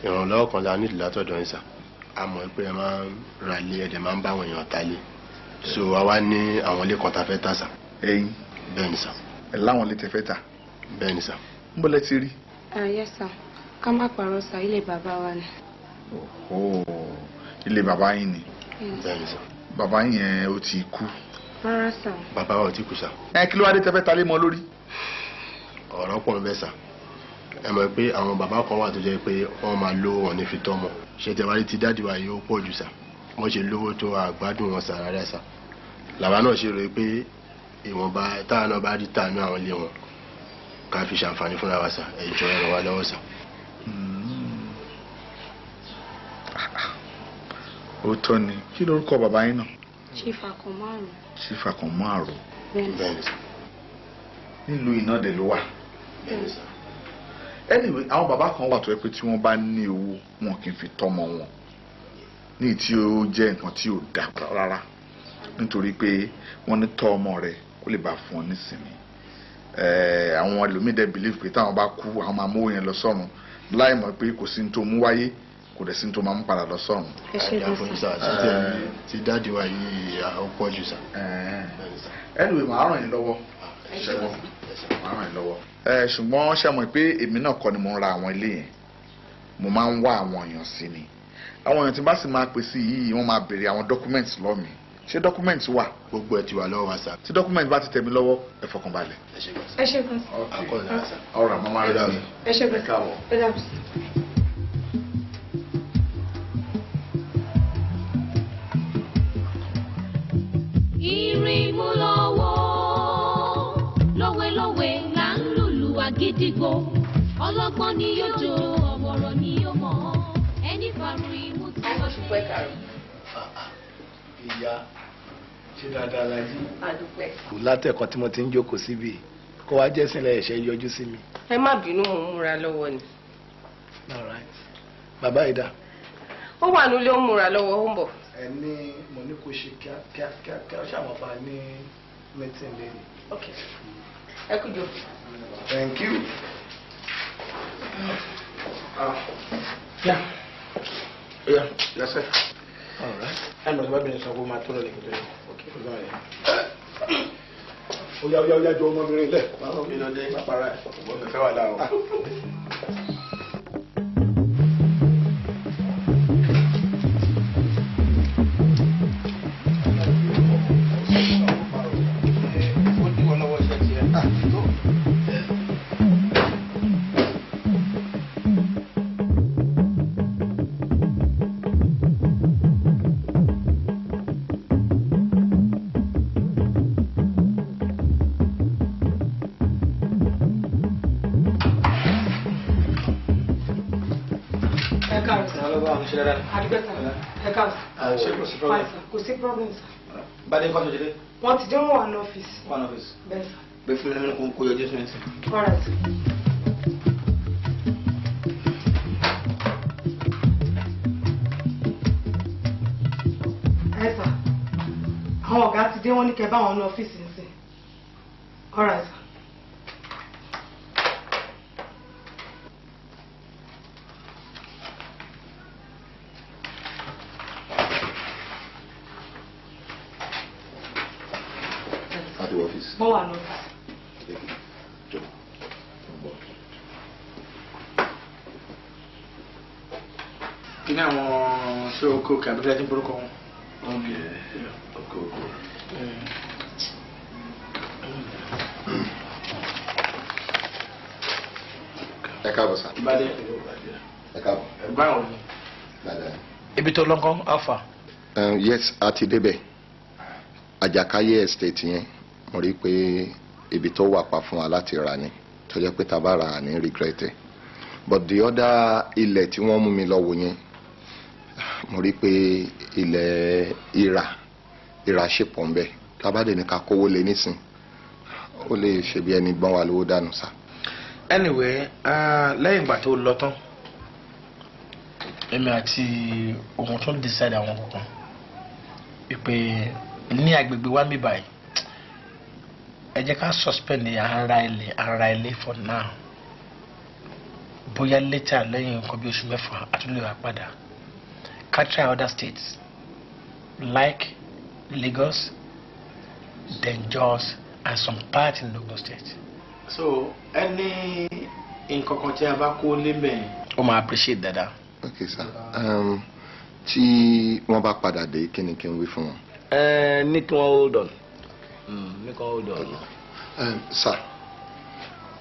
ìrànlọ́wọ́ kan la nílùú látọ̀dọ̀ yín sà a mọ̀ pé ẹ máa ń ra ilé ẹ̀dẹ̀ máa ń bá àwọn èèyàn ta lé so àwa ní àwọn ilé kan tá a fẹ́ tà sà. ẹ̀yin. bẹ́ẹ̀ ni sà. ẹ láwọn ilé tẹ́ fẹ́ tà. bẹ́ẹ̀ ni sà. ń bọ́lẹ̀ ti rí. yes sir ká má parọ́ sà ilé bàbá wa ni. ilé bàbá yín ni. bẹ́ẹ̀ ni sà. bàbá yín yẹn ó ti kú. rárá sà. bàbá wa ò tí kú sà. kí ló wá dé tẹ́ fẹ́ ta lé mọ́ lórí. ọ̀rọ̀ pọ̀ ń bẹ sà ẹ mọ̀ pé àwọn bàbá kan wà tó jẹ́ pé wọ́n máa lówó wọn ní fi tọ́mọ ṣètẹ̀wárí ti dáàdì wa yìí ó pọ̀ jù sà wọ́n ṣe lówó tó àgbádùn wọn sà rárá sà làwa náà ṣe rò pé ìwọ̀nba táwọn náà bá rí tàánú àwọn ilé wọn ká fi ṣàǹfààní fúnra wa sà ẹ jọ̀ọ́ ẹ ràn wá lọ́wọ́ sà. ó tọ́ ni kí lórúkọ bàbá yín náà. Chief Akomaru. Chief Akomaru. Bẹ́ẹ̀ni. nílùú Ìnàdẹ̀ ló wà. anyway àwọn bàbá kan wà tó yẹ pé tí wọ́n bá ní owó wọn kì í fi tọ́mọ wọn ní tí ó jẹ́ nǹkan tí ò dá rárá nítorí pé wọ́n ní tọ́ ọmọ rẹ̀ kó lè bá fún ọ nísìnyí àwọn ẹlòmídẹ́ believe pé táwọn bá kú àwọn máa mú yẹn lọ sọ́run láì mọ̀ pé kò sí ní tó mú wáyé kò dẹ̀ sí ní tó máa mú padà lọ sọ́run. ti dáàdi wa yìí ó pọ̀ jù sá. anyway màá ràn yín lọ́wọ́ ṣẹ́gun màá ràn yín lọ́wọ́. ṣùgbọ́n ṣe mọ̀ pé èmi náà kọ́ ni mo ń ra àwọn ilé yẹn mo máa ń wá àwọn èèyàn sí ni àwọn èèyàn tí bá sì máa pè sí yìí wọ́n máa béèrè àwọn documents lọ́ọ̀ mi ṣé documents wà. gbogbo ẹ ti wà lọ́wọ́ wa sá. tí documents bá ti tẹ̀ mí lọ́wọ́ ẹ fọkàn balẹ̀. ẹ ṣe gan. ọ̀rọ̀ àmọ́ máa rí dáhùn. ẹ ṣe gan. ẹ dáhùn. Irin mú lọ́wọ́ lówelówe là ń lùlù àgídìgbò ọlọ́gbọ́n ni yóò jó ọ̀mọ̀rọ̀ ni yóò mọ̀ ẹni faru imú tí wọ́n ṣe. ìyá ṣe dáadáa la jí. kò látẹ̀kọ́ tí mo ti ń jókòó síbi kó wá jẹ́ sílẹ̀ ẹ̀ṣẹ̀ yọjú sí mi. ẹ má bínú mò ń múra lọ́wọ́ ni. bàbá yìí dà. ó wà nílé ó ń múra lọ́wọ́ ó ń bọ̀. ẹ ní mo ní kó ṣe kíákíá ṣàmọ̀fà ní mẹ́tìn lẹ́nu. ok ẹ kú jọ. thank you. Yes, sir. All right. I'm not going to go my toilet. Okay. Oya jọ ọmọ mi rìn lẹ̀. Báwo ni lọ dé? Bàbá rẹ̀ ọ̀gbọ́n mi fẹ́ wà láàrọ̀. Kò sí problem sir. Bade kọ́ tó jẹ́ dé. Wọ́n ti dé wọ́n ní ọ́fíìsì. One office. Bẹ́ẹ̀ sir. Gbé fún mi lẹ́nu kó yọjú sí mi sí. All right. Ẹ sà, àwọn ọ̀gá ti dé wọ́n ní kẹ́ bá wọn ní ọ́fíìsì nísìn. All right sir. Mo wà lọ́fíìsì. Kí ni àwọn ṣé oko kàbí láti burúkọ wọn? Oko. Ẹ káàbọ̀ sá. Bade. Ẹ káàbọ̀. Báwo ni? Ibi tó lọ́kọ́ alfa. Yes, a ti débẹ̀. Àjàkáyé estate yẹn mo rí pé ibi tó wà pa fún wa láti rà ni tó jẹ́ pé tá bá rà ní regret it but the other ilẹ̀ tí wọ́n mú mi lọ wò yẹn mo rí pé ilẹ̀ ìrà ṣe pọ̀ ń bẹ tá bá dẹ̀ ní ká kówó lé nísìn ó lè ṣe bí ẹni gbọ́n wa lówó dànù sá. Anyway lẹ́yìn ìgbà tó lọ tán èmi àti ohun tó ń decide àwọn kankan wípé ní agbègbè wa mi báyìí ẹ jẹ́ ká suspend ara ilé for now bóyá later lẹ́yìn nǹkan bí oṣù mẹ́fà àtúndì wà padà ká try other states like Lagos then Jos and some parts in Ogun State. So ẹni nǹkan kan tí a bá kó lé mẹ́rin ó máa appreciate dada. Okay sir tí wọ́n bá padà dé kí ni kí n wí fún wọn. Ní kí wọ́n hold on. Sir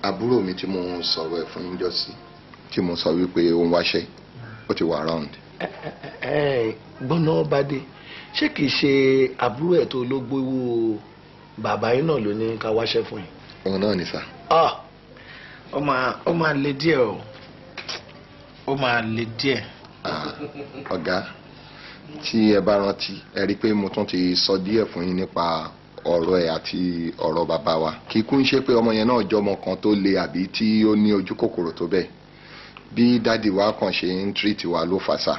àbúrò mi tí mo sọ̀rọ̀ ẹ̀ fún yín jọ sí tí mo sọ wípé ó ń wáṣẹ́ ó ti wà round. gbọ́nà Bade ṣé kìí ṣe àbúrò ẹ̀ tó ló gbówó bàbá yín náà ló ní ká wáṣẹ́ fún yín. òun náà ni sà. ó máa le díẹ̀ o ó máa le díẹ̀. ọ̀gá tí ẹ bá rántí ẹ rí i pé mo tún ti sọ díẹ̀ fún yín nípa ọ̀rọ̀ ẹ̀ àti ọ̀rọ̀ bàbá wa kì í kún ṣe pé ọmọ yẹn náà jọmọ kan tó le àbí tí ó ní ojú kòkòrò tó bẹ́ẹ̀ bí dádì wa kàn ṣe ń tírìtì wa ló fà sá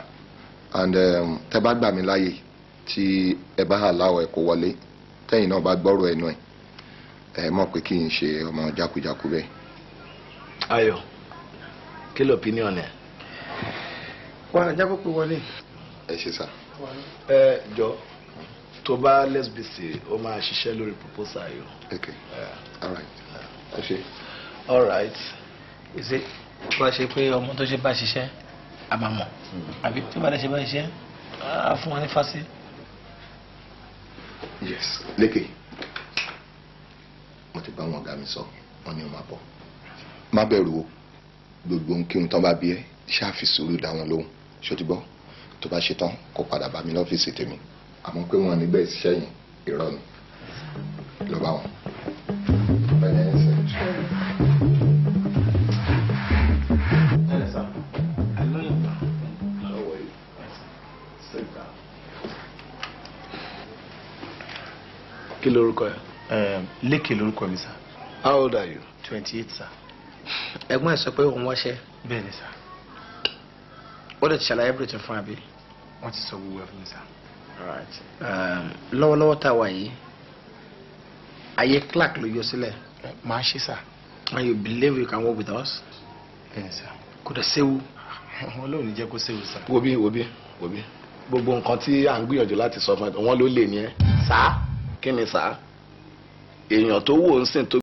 and tẹ bá gbà mí láàyè tí ẹ bá aláwọ̀ ẹ̀ kó wọlé tẹ́yìn náà bá gbọ́rọ̀ ẹnu ẹ̀ ẹ mọ̀ pé kí n ṣe ọmọ jákujàku bẹ́ẹ̀. Ayọ̀ kí ló opinion ẹ. wà á jábọ̀ pé wọlé. ẹ ṣe sá. ẹ jọ tó bá lẹ́sbìsì ó máa ṣiṣẹ́ lórí proposal Ayọ̀. okay all right ẹ ṣe. all right. ṣe bá ṣe pé ọmọ tó ṣe bá ṣiṣẹ́ àbámọ̀ àbí tó bá ṣe bá ṣiṣẹ́ á fún wọn ní fásitì. yes lékè mo ti bá wọn ọ̀gá mi sọ wọn ni wọn máa bọ̀ má bẹ̀rù o gbogbo nkíhun tán bá bí ẹ ṣáà fi sùúrù dá wọn lóhùn ṣòtúbọ̀ tó bá ṣe tán kó padà bá mi lọ́fíìsì tèmi àmọ́ pé wọn nígbà ìṣiṣẹ́ yìí irọ́ ni lọ bá wọn. kí lorúkọ ẹ. Lékè lórúkọ mi sá. how old are you. 28 sá. ẹ̀gbọ́n ẹ̀ sọ pé òun wáṣẹ́. bẹ́ẹ̀ ni sá. ó lè ti ṣàlàyé everything fún àbí. wọ́n ti sọ gbogbo ẹ̀ fún mi sá. lọ́wọ́lọ́wọ́ tá a wà yìí ayé Clark ló yọ sílẹ̀. máa ṣe sá. and you believe you can work with us. bẹ́ẹ̀ sá. kò dẹ̀ séwu. wọn lóò ní jẹ́ kó séwu sá. wo bí gbogbo nǹkan tí à ń gbìyànjú láti sọ fún ẹ wọn ló lè ní ẹ sáà kí ni sáà èèyàn tó wò ó ń sìn tó